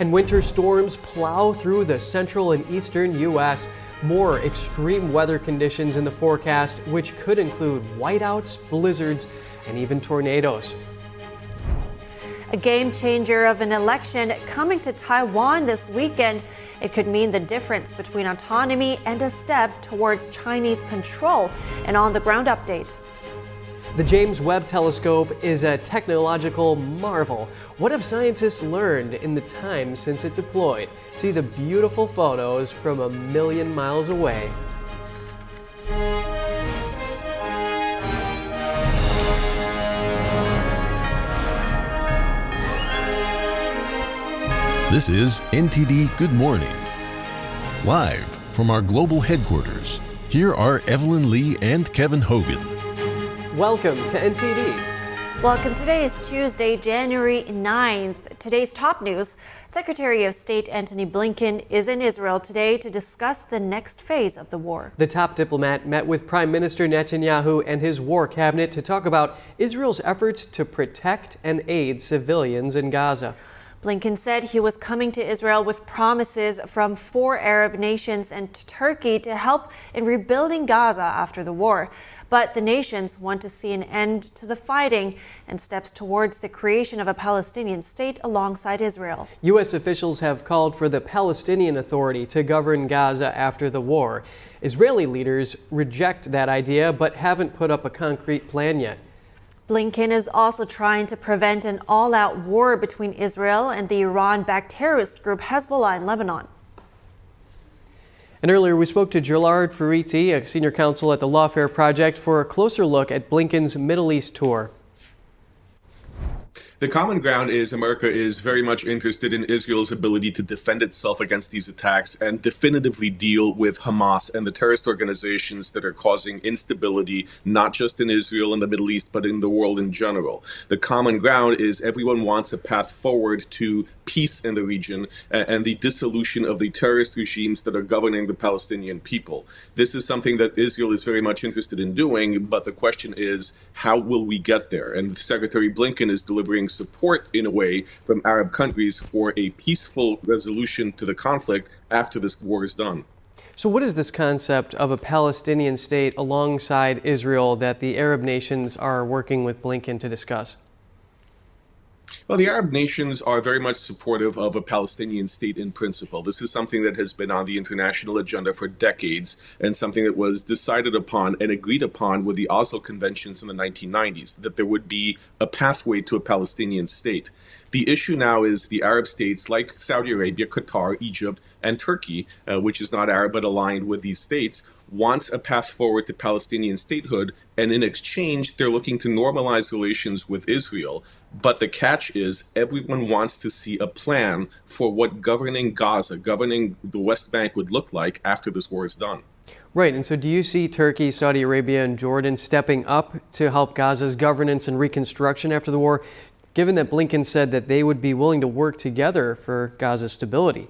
And winter storms plow through the central and eastern U.S. More extreme weather conditions in the forecast, which could include whiteouts, blizzards, and even tornadoes. A game changer of an election coming to Taiwan this weekend. It could mean the difference between autonomy and a step towards Chinese control. An on-the-ground update. The James Webb Telescope is a technological marvel. What have scientists learned in the time since it deployed? See the beautiful photos from a million miles away. This is NTD Good Morning. Live from our global headquarters, here are Evelyn Lee and Kevin Hogan. Welcome to NTD. Welcome. Today is Tuesday, January 9th. Today's top news. Secretary of State Antony Blinken is in Israel today to discuss the next phase of the war. The top diplomat met with Prime Minister Netanyahu and his war cabinet to talk about Israel's efforts to protect and aid civilians in Gaza. Blinken said he was coming to Israel with promises from 4 Arab nations and Turkey to help in rebuilding Gaza after the war. But the nations want to see an end to the fighting and steps towards the creation of a Palestinian state alongside Israel. U.S. officials have called for the Palestinian Authority to govern Gaza after the war. Israeli leaders reject that idea but haven't put up a concrete plan yet. Blinken is also trying to prevent an all-out war between Israel and the Iran-backed terrorist group Hezbollah in Lebanon. And earlier we spoke to Gerard Ferriti, a senior counsel at the Lawfare Project, for a closer look at Blinken's Middle East tour. The common ground is America is very much interested in Israel's ability to defend itself against these attacks and definitively deal with Hamas and the terrorist organizations that are causing instability, not just in Israel and the Middle East, but in the world in general. The common ground is everyone wants a path forward to peace in the region and the dissolution of the terrorist regimes that are governing the Palestinian people. This is something that Israel is very much interested in doing, but the question is, how will we get there? And Secretary Blinken is delivering support in a way from Arab countries for a peaceful resolution to the conflict after this war is done. So what is this concept of a Palestinian state alongside Israel that the Arab nations are working with Blinken to discuss? Well, the Arab nations are very much supportive of a Palestinian state in principle. This is something that has been on the international agenda for decades and something that was decided upon and agreed upon with the Oslo Conventions in the 1990s, that there would be a pathway to a Palestinian state. The issue now is the Arab states like Saudi Arabia, Qatar, Egypt, and Turkey, which is not Arab but aligned with these states, wants a path forward to Palestinian statehood, and in exchange, they're looking to normalize relations with Israel. But the catch is everyone wants to see a plan for what governing Gaza, governing the West Bank would look like after this war is done. Right, and so do you see Turkey, Saudi Arabia, and Jordan stepping up to help Gaza's governance and reconstruction after the war, given that Blinken said that they would be willing to work together for Gaza's stability?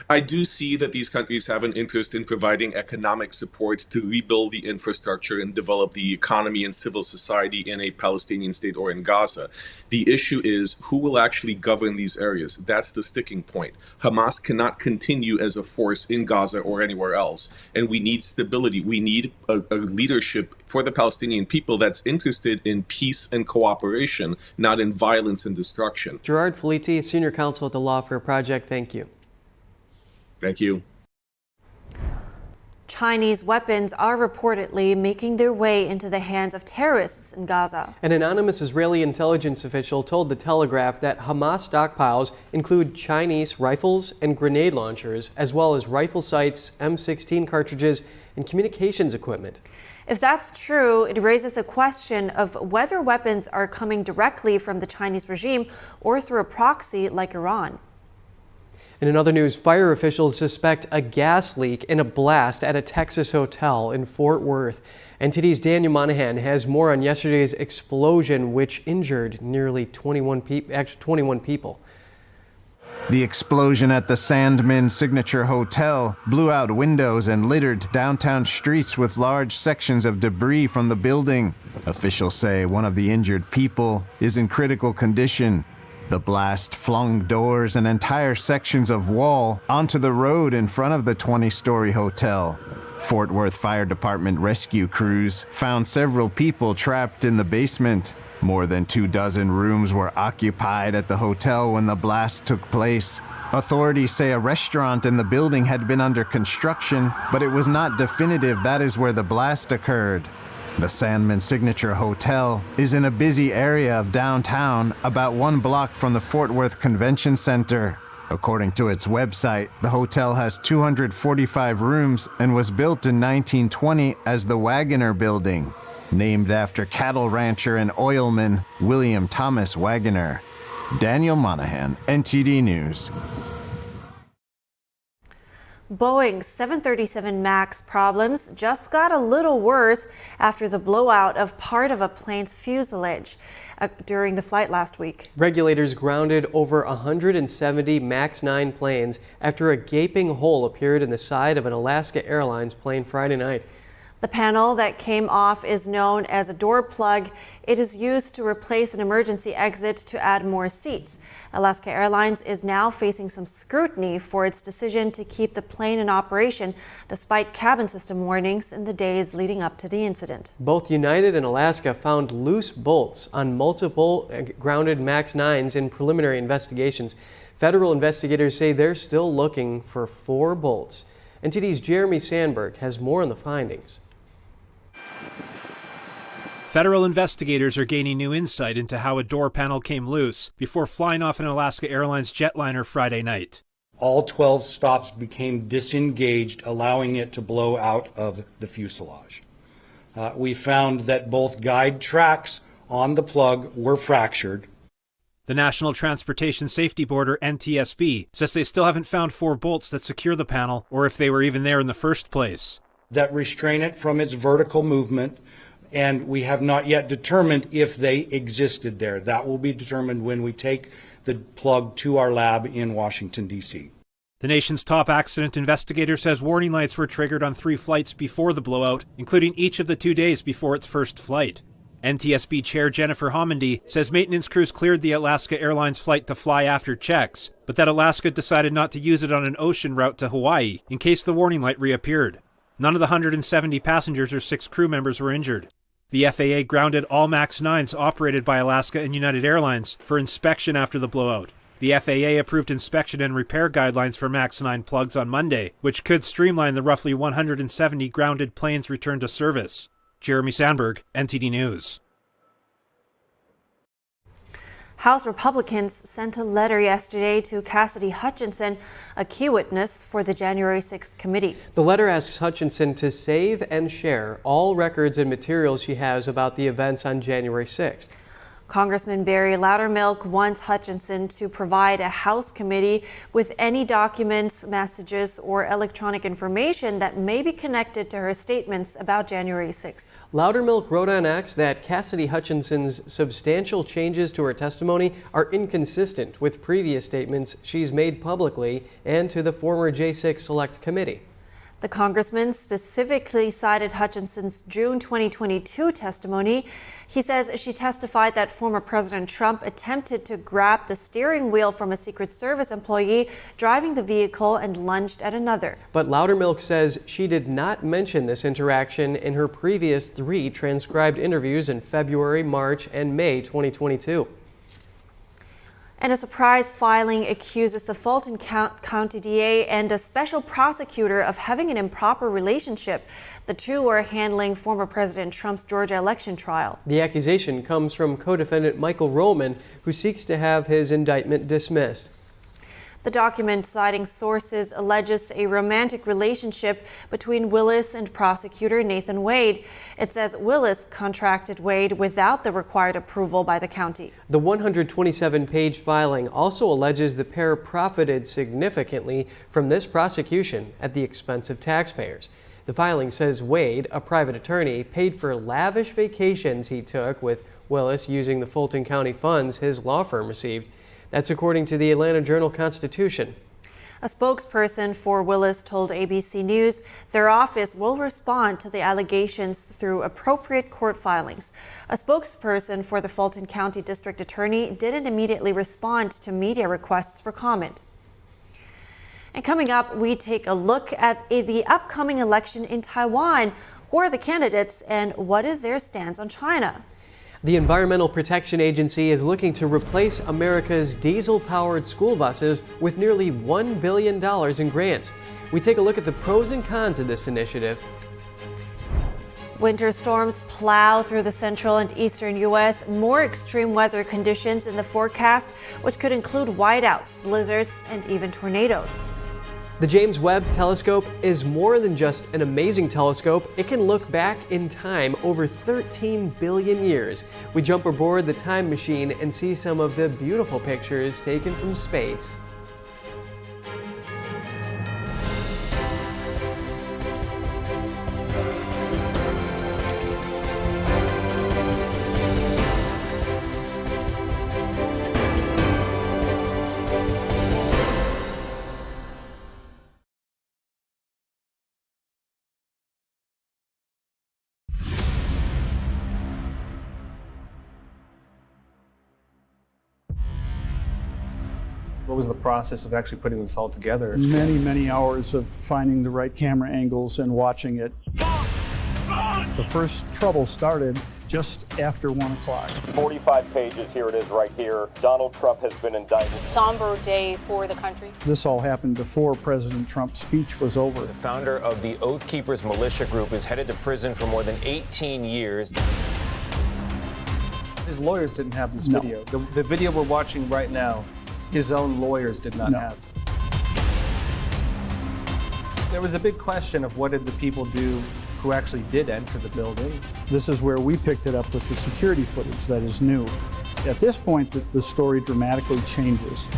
I do see that these countries have an interest in providing economic support to rebuild the infrastructure and develop the economy and civil society in a Palestinian state or in Gaza. The issue is who will actually govern these areas. That's the sticking point. Hamas cannot continue as a force in Gaza or anywhere else. And we need stability. We need a leadership for the Palestinian people that's interested in peace and cooperation, not in violence and destruction. Gerard Felitti, Senior Counsel at the Lawfare Project, thank you. Thank you. Chinese weapons are reportedly making their way into the hands of terrorists in Gaza. An anonymous Israeli intelligence official told The Telegraph that Hamas stockpiles include Chinese rifles and grenade launchers, as well as rifle sights, M16 cartridges, and communications equipment. If that's true, it raises the question of whether weapons are coming directly from the Chinese regime or through a proxy like Iran. And in other news, fire officials suspect a gas leak in a blast at a Texas hotel in Fort Worth. NTD's Daniel Monahan has more on yesterday's explosion, which injured nearly 21 people. The explosion at the Sandman Signature Hotel blew out windows and littered downtown streets with large sections of debris from the building. Officials say one of the injured people is in critical condition. The blast flung doors and entire sections of wall onto the road in front of the 20-story hotel. Fort Worth Fire Department rescue crews found several people trapped in the basement. More than 24 rooms were occupied at the hotel when the blast took place. Authorities say a restaurant in the building had been under construction, but it was not definitive that is where the blast occurred. The Sandman Signature Hotel is in a busy area of downtown, about 1 block from the Fort Worth Convention Center. According to its website, the hotel has 245 rooms and was built in 1920 as the Wagoner Building, named after cattle rancher and oilman William Thomas Wagoner. Daniel Monahan, NTD News. Boeing's 737 MAX problems just got a little worse after the blowout of part of a plane's fuselage during the flight last week. Regulators grounded over 170 MAX 9 planes after a gaping hole appeared in the side of an Alaska Airlines plane Friday night. The panel that came off is known as a door plug. It is used to replace an emergency exit to add more seats. Alaska Airlines is now facing some scrutiny for its decision to keep the plane in operation despite cabin system warnings in the days leading up to the incident. Both United and Alaska found loose bolts on multiple grounded MAX 9s in preliminary investigations. Federal investigators say they're still looking for 4 bolts. NTD's Jeremy Sandberg has more on the findings. Federal investigators are gaining new insight into how a door panel came loose before flying off an Alaska Airlines jetliner Friday night. All 12 stops became disengaged, allowing it to blow out of the fuselage. We found that both guide tracks on the plug were fractured. The National Transportation Safety Board, or NTSB, says they still haven't found 4 bolts that secure the panel, or if they were even there in the first place. That restrain it from its vertical movement, and we have not yet determined if they existed there. That will be determined when we take the plug to our lab in Washington, D.C. The nation's top accident investigator says warning lights were triggered on 3 flights before the blowout, including each of the 2 days before its first flight. NTSB Chair Jennifer Homendy says maintenance crews cleared the Alaska Airlines flight to fly after checks, but that Alaska decided not to use it on an ocean route to Hawaii in case the warning light reappeared. None of the 170 passengers or 6 crew members were injured. The FAA grounded all MAX 9s operated by Alaska and United Airlines for inspection after the blowout. The FAA approved inspection and repair guidelines for MAX 9 plugs on Monday, which could streamline the roughly 170 grounded planes' return to service. Jeremy Sandberg, NTD News. House Republicans sent a letter yesterday to Cassidy Hutchinson, a key witness for the January 6th committee. The letter asks Hutchinson to save and share all records and materials she has about the events on January 6th. Congressman Barry Loudermilk wants Hutchinson to provide a House committee with any documents, messages, or electronic information that may be connected to her statements about January 6th. Loudermilk wrote on X that Cassidy Hutchinson's substantial changes to her testimony are inconsistent with previous statements she's made publicly and to the former J6 Select Committee. The congressman specifically cited Hutchinson's June 2022 testimony. He says she testified that former President Trump attempted to grab the steering wheel from a Secret Service employee driving the vehicle and lunged at another. But Loudermilk says she did not mention this interaction in her previous 3 transcribed interviews in February, March, and May 2022. And a surprise filing accuses the Fulton County DA and a special prosecutor of having an improper relationship. The two are handling former President Trump's Georgia election trial. The accusation comes from co-defendant Michael Roman, who seeks to have his indictment dismissed. The document, citing sources, alleges a romantic relationship between Willis and prosecutor Nathan Wade. It says Willis contracted Wade without the required approval by the county. The 127-page filing also alleges the pair profited significantly from this prosecution at the expense of taxpayers. The filing says Wade, a private attorney, paid for lavish vacations he took with Willis using the Fulton County funds his law firm received. That's according to the Atlanta Journal-Constitution. A spokesperson for Willis told ABC News their office will respond to the allegations through appropriate court filings. A spokesperson for the Fulton County District Attorney didn't immediately respond to media requests for comment. And coming up, we take a look at the upcoming election in Taiwan. Who are the candidates and what is their stance on China? The Environmental Protection Agency is looking to replace America's diesel-powered school buses with nearly $1 billion in grants. We take a look at the pros and cons of this initiative. Winter storms plow through the central and eastern U.S. More extreme weather conditions in the forecast, which could include whiteouts, blizzards, and even tornadoes. The James Webb Telescope is more than just an amazing telescope. It can look back in time over 13 billion years. We jump aboard the time machine and see some of the beautiful pictures taken from space. What was the process of actually putting this all together? Many hours of finding the right camera angles and watching it. The first trouble started just after 1 o'clock. 45 pages, here it is right here. Donald Trump has been indicted. Somber day for the country. This all happened before President Trump's speech was over. The founder of the Oath Keepers militia group is headed to prison for more than 18 years. His lawyers didn't have this No. video. The video we're watching right now, his own lawyers did not have. There was a big question of what did the people do who actually did enter the building. This is where we picked it up with the security footage that is new. At this point, the story dramatically changes.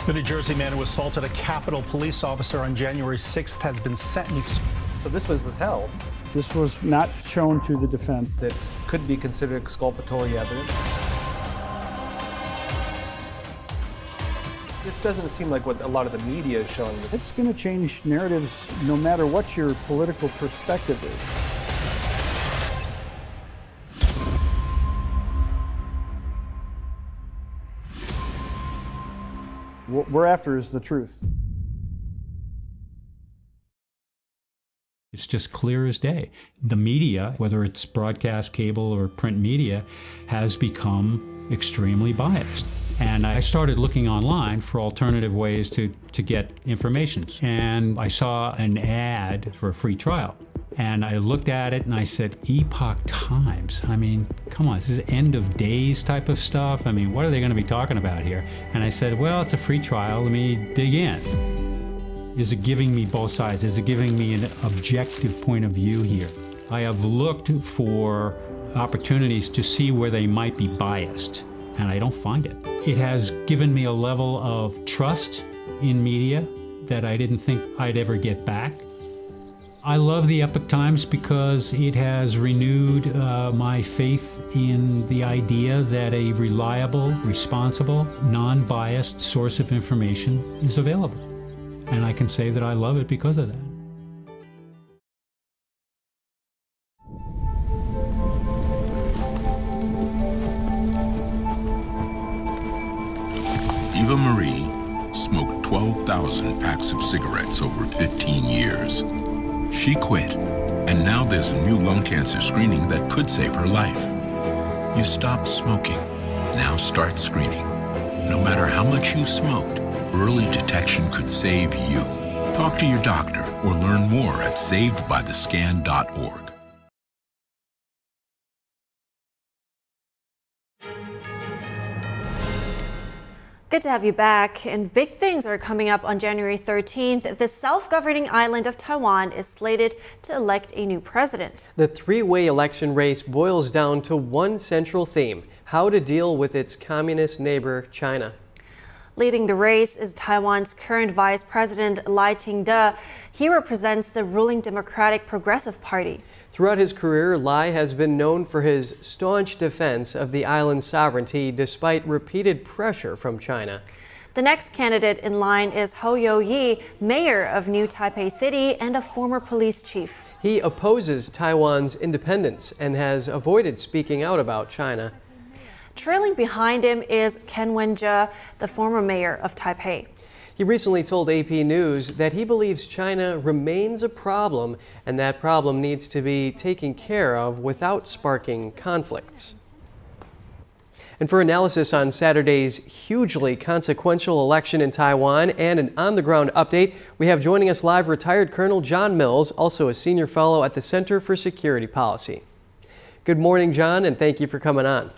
The New Jersey man who assaulted a Capitol police officer on January 6th has been sentenced. So this was withheld. This was not shown to the defense. That could be considered exculpatory evidence. This doesn't seem like what a lot of the media is showing. It's going to change narratives no matter what your political perspective is. What we're after is the truth. It's just clear as day. The media, whether it's broadcast, cable, or print media, has become extremely biased. And I started looking online for alternative ways to get information. And I saw an ad for a free trial. And I looked at it and I said, Epoch Times? I mean, come on, this is end of days type of stuff. I mean, what are they going to be talking about here? And I said, well, it's a free trial. Let me dig in. Is it giving me both sides? Is it giving me an objective point of view here? I have looked for opportunities to see where they might be biased, and I don't find it. It has given me a level of trust in media that I didn't think I'd ever get back. I love the Epoch Times because it has renewed my faith in the idea that a reliable, responsible, non-biased source of information is available. And I can say that I love it because of that. Eva Marie smoked 12,000 packs of cigarettes over 15 years. She quit, and now there's a new lung cancer screening that could save her life. You stopped smoking. Now start screening. No matter how much you smoked, early detection could save you. Talk to your doctor or learn more at savedbythescan.org. Good to have you back. And big things are coming up on January 13th. The self-governing island of Taiwan is slated to elect a new president. The three-way election race boils down to one central theme: how to deal with its communist neighbor, China. Leading the race is Taiwan's current Vice President Lai Ching-te. He represents the ruling Democratic Progressive Party. Throughout his career, Lai has been known for his staunch defense of the island's sovereignty despite repeated pressure from China. The next candidate in line is Ho Yo-yi, mayor of New Taipei City and a former police chief. He opposes Taiwan's independence and has avoided speaking out about China. Trailing behind him is Ken Wen-je, the former mayor of Taipei. He recently told AP News that he believes China remains a problem and that problem needs to be taken care of without sparking conflicts. And for analysis on Saturday's hugely consequential election in Taiwan and an on-the-ground update, we have joining us live retired Colonel John Mills, also a senior fellow at the Center for Security Policy. Good morning, John, and thank you for coming on.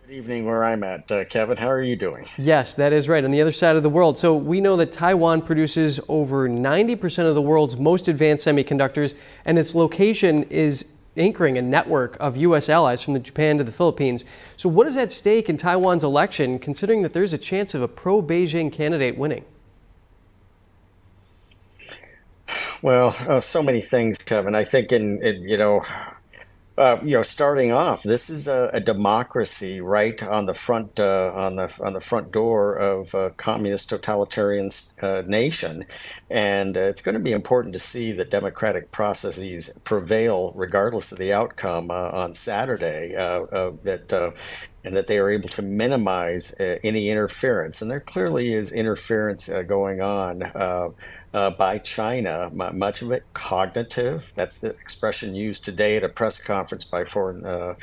Good evening where I'm at. Kevin, how are you doing? Yes, that is right, on the other side of the world. So we know that Taiwan produces over 90% of the world's most advanced semiconductors, and its location is anchoring a network of U.S. allies from Japan to the Philippines. So what is at stake in Taiwan's election, considering that there's a chance of a pro-Beijing candidate winning? Well, so many things, Kevin. I think starting off, this is a democracy right on the front door of a communist totalitarian nation, and it's going to be important to see that democratic processes prevail regardless of the outcome on Saturday. And that they are able to minimize any interference, and there clearly is interference going on. By China, much of it cognitive. That's the expression used today at a press conference by the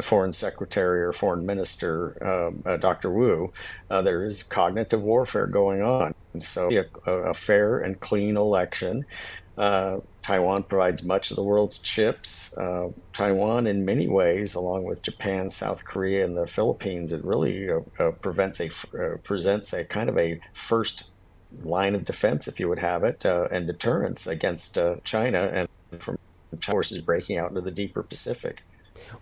Foreign Secretary or Foreign Minister, Dr. Wu. There is cognitive warfare going on. So a fair and clean election. Taiwan provides much of the world's chips. Taiwan, in many ways, along with Japan, South Korea, and the Philippines, it really presents a kind of a first line of defense, if you would have it, and deterrence against China and from forces breaking out into the deeper Pacific.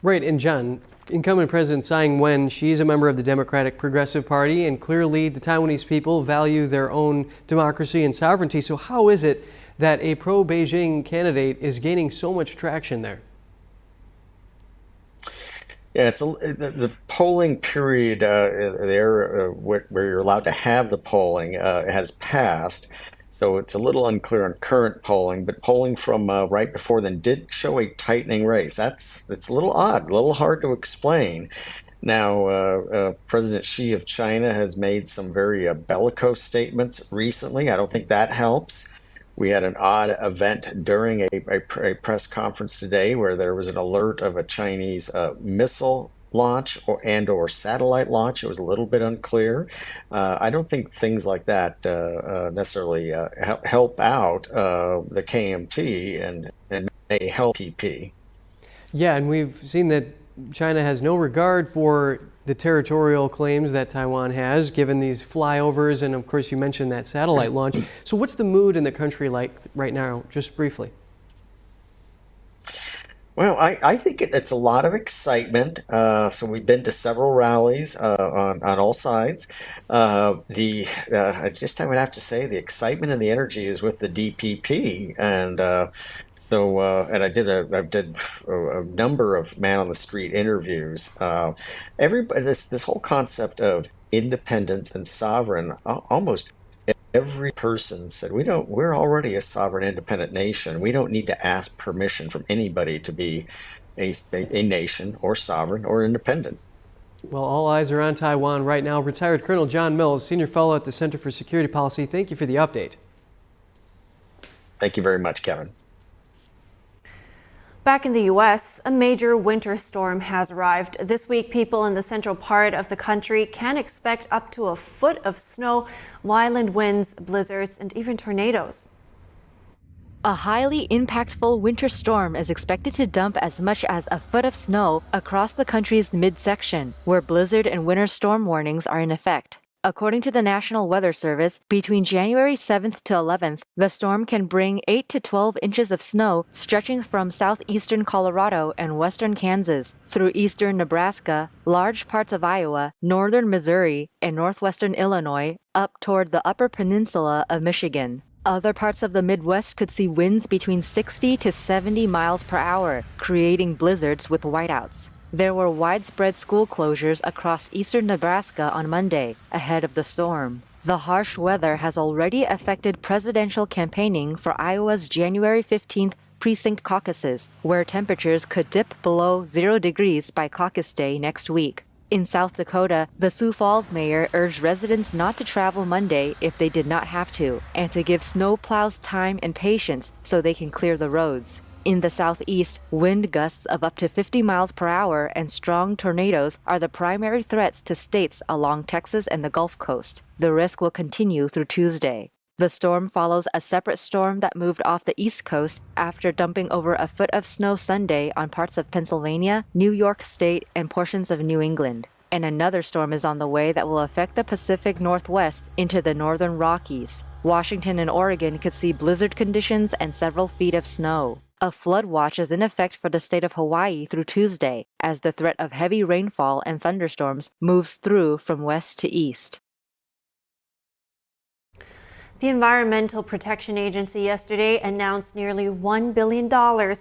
Right, and John, incumbent President Tsai Ing-wen, she's a member of the Democratic Progressive Party, and clearly the Taiwanese people value their own democracy and sovereignty. So how is it that a pro-Beijing candidate is gaining so much traction there? Yeah, the polling period there where you're allowed to have the polling has passed, so it's a little unclear on current polling. But polling from right before then did show a tightening race. It's a little odd, a little hard to explain. Now, President Xi of China has made some very bellicose statements recently. I don't think that helps. We had an odd event during a press conference today where there was an alert of a Chinese missile launch or satellite launch. It was a little bit unclear. I don't think things like that necessarily help out the KMT and may help PP. Yeah, and we've seen that China has no regard for the territorial claims that Taiwan has, given these flyovers, and of course you mentioned that satellite launch. So what's the mood in the country like right now, just briefly? Well, I think it's a lot of excitement. So we've been to several rallies on all sides. I would have to say the excitement and the energy is with the DPP, and and I did a number of man on the street interviews. Everybody, this whole concept of independence and sovereign, almost every person said, we're already a sovereign independent nation. We don't need to ask permission from anybody to be a nation or sovereign or independent. Well, all eyes are on Taiwan right now. Retired Colonel John Mills, Senior Fellow at the Center for Security Policy, thank you for the update. Thank you very much, Kevin. Back in the U.S., a major winter storm has arrived. This week, people in the central part of the country can expect up to a foot of snow, violent winds, blizzards, and even tornadoes. A highly impactful winter storm is expected to dump as much as a foot of snow across the country's midsection, where blizzard and winter storm warnings are in effect. According to the National Weather Service, between January 7th to 11th, the storm can bring 8 to 12 inches of snow stretching from southeastern Colorado and western Kansas through eastern Nebraska, large parts of Iowa, northern Missouri, and northwestern Illinois, up toward the upper peninsula of Michigan. Other parts of the Midwest could see winds between 60 to 70 miles per hour, creating blizzards with whiteouts. There were widespread school closures across eastern Nebraska on Monday, ahead of the storm. The harsh weather has already affected presidential campaigning for Iowa's January 15th precinct caucuses, where temperatures could dip below 0 degrees by caucus day next week. In South Dakota, the Sioux Falls mayor urged residents not to travel Monday if they did not have to, and to give snowplows time and patience so they can clear the roads. In the southeast, wind gusts of up to 50 miles per hour and strong tornadoes are the primary threats to states along Texas and the Gulf Coast. The risk will continue through Tuesday. The storm follows a separate storm that moved off the East Coast after dumping over a foot of snow Sunday on parts of Pennsylvania, New York State, and portions of New England. And another storm is on the way that will affect the Pacific Northwest into the northern Rockies. Washington and Oregon could see blizzard conditions and several feet of snow. A flood watch is in effect for the state of Hawaii through Tuesday, as the threat of heavy rainfall and thunderstorms moves through from west to east. The Environmental Protection Agency yesterday announced nearly $1 billion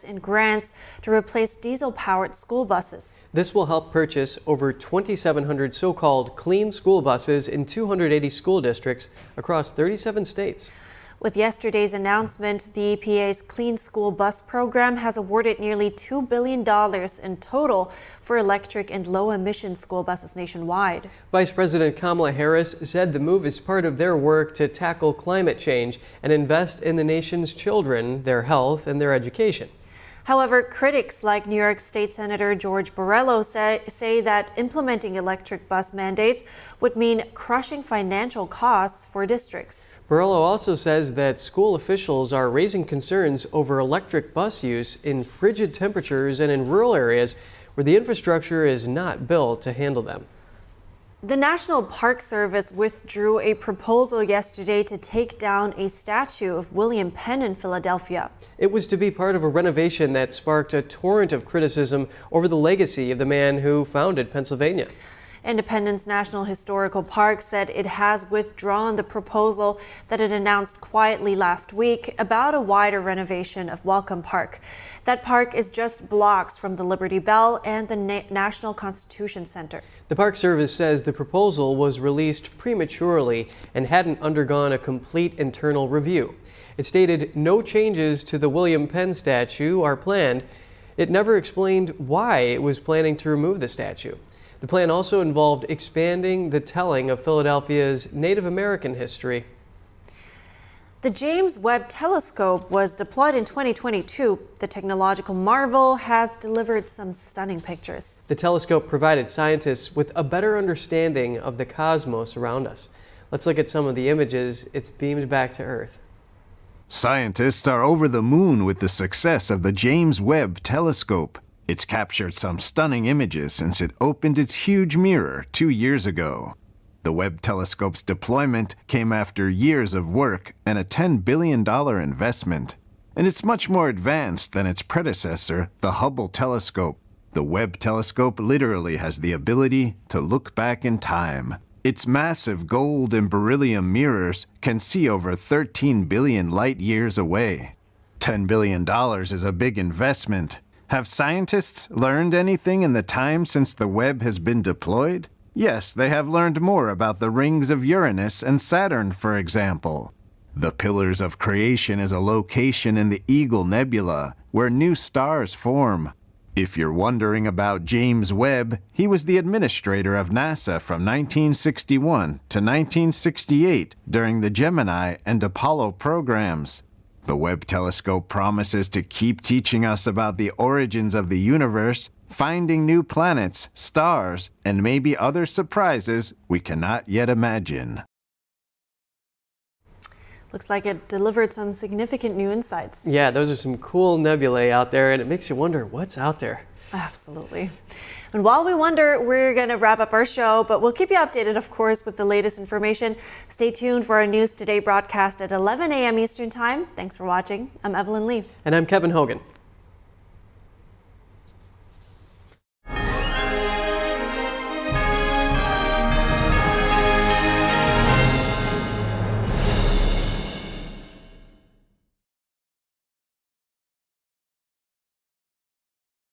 in grants to replace diesel-powered school buses. This will help purchase over 2,700 so-called clean school buses in 280 school districts across 37 states. With yesterday's announcement, the EPA's Clean School Bus program has awarded nearly $2 billion in total for electric and low-emission school buses nationwide. Vice President Kamala Harris said the move is part of their work to tackle climate change and invest in the nation's children, their health, and their education. However, critics like New York State Senator George Borrello say that implementing electric bus mandates would mean crushing financial costs for districts. Borrello also says that school officials are raising concerns over electric bus use in frigid temperatures and in rural areas where the infrastructure is not built to handle them. The National Park Service withdrew a proposal yesterday to take down a statue of William Penn in Philadelphia. It was to be part of a renovation that sparked a torrent of criticism over the legacy of the man who founded Pennsylvania. Independence National Historical Park said it has withdrawn the proposal that it announced quietly last week about a wider renovation of Welcome Park. That park is just blocks from the Liberty Bell and the National Constitution Center. The Park Service says the proposal was released prematurely and hadn't undergone a complete internal review. It stated no changes to the William Penn statue are planned. It never explained why it was planning to remove the statue. The plan also involved expanding the telling of Philadelphia's Native American history. The James Webb Telescope was deployed in 2022. The technological marvel has delivered some stunning pictures. The telescope provided scientists with a better understanding of the cosmos around us. Let's look at some of the images it's beamed back to Earth. Scientists are over the moon with the success of the James Webb Telescope. It's captured some stunning images since it opened its huge mirror 2 years ago. The Webb Telescope's deployment came after years of work and a $10 billion investment. And it's much more advanced than its predecessor, the Hubble Telescope. The Webb Telescope literally has the ability to look back in time. Its massive gold and beryllium mirrors can see over 13 billion light years away. $10 billion is a big investment. Have scientists learned anything in the time since the Webb has been deployed? Yes, they have learned more about the rings of Uranus and Saturn, for example. The Pillars of Creation is a location in the Eagle Nebula where new stars form. If you're wondering about James Webb, he was the administrator of NASA from 1961 to 1968 during the Gemini and Apollo programs. The Webb Telescope promises to keep teaching us about the origins of the universe, finding new planets, stars, and maybe other surprises we cannot yet imagine. Looks like it delivered some significant new insights. Yeah, those are some cool nebulae out there, and it makes you wonder what's out there. Absolutely. And while we wonder, we're going to wrap up our show, but we'll keep you updated, of course, with the latest information. Stay tuned for our News Today broadcast at 11 a.m. Eastern Time. Thanks for watching. I'm Evelyn Lee. And I'm Kevin Hogan.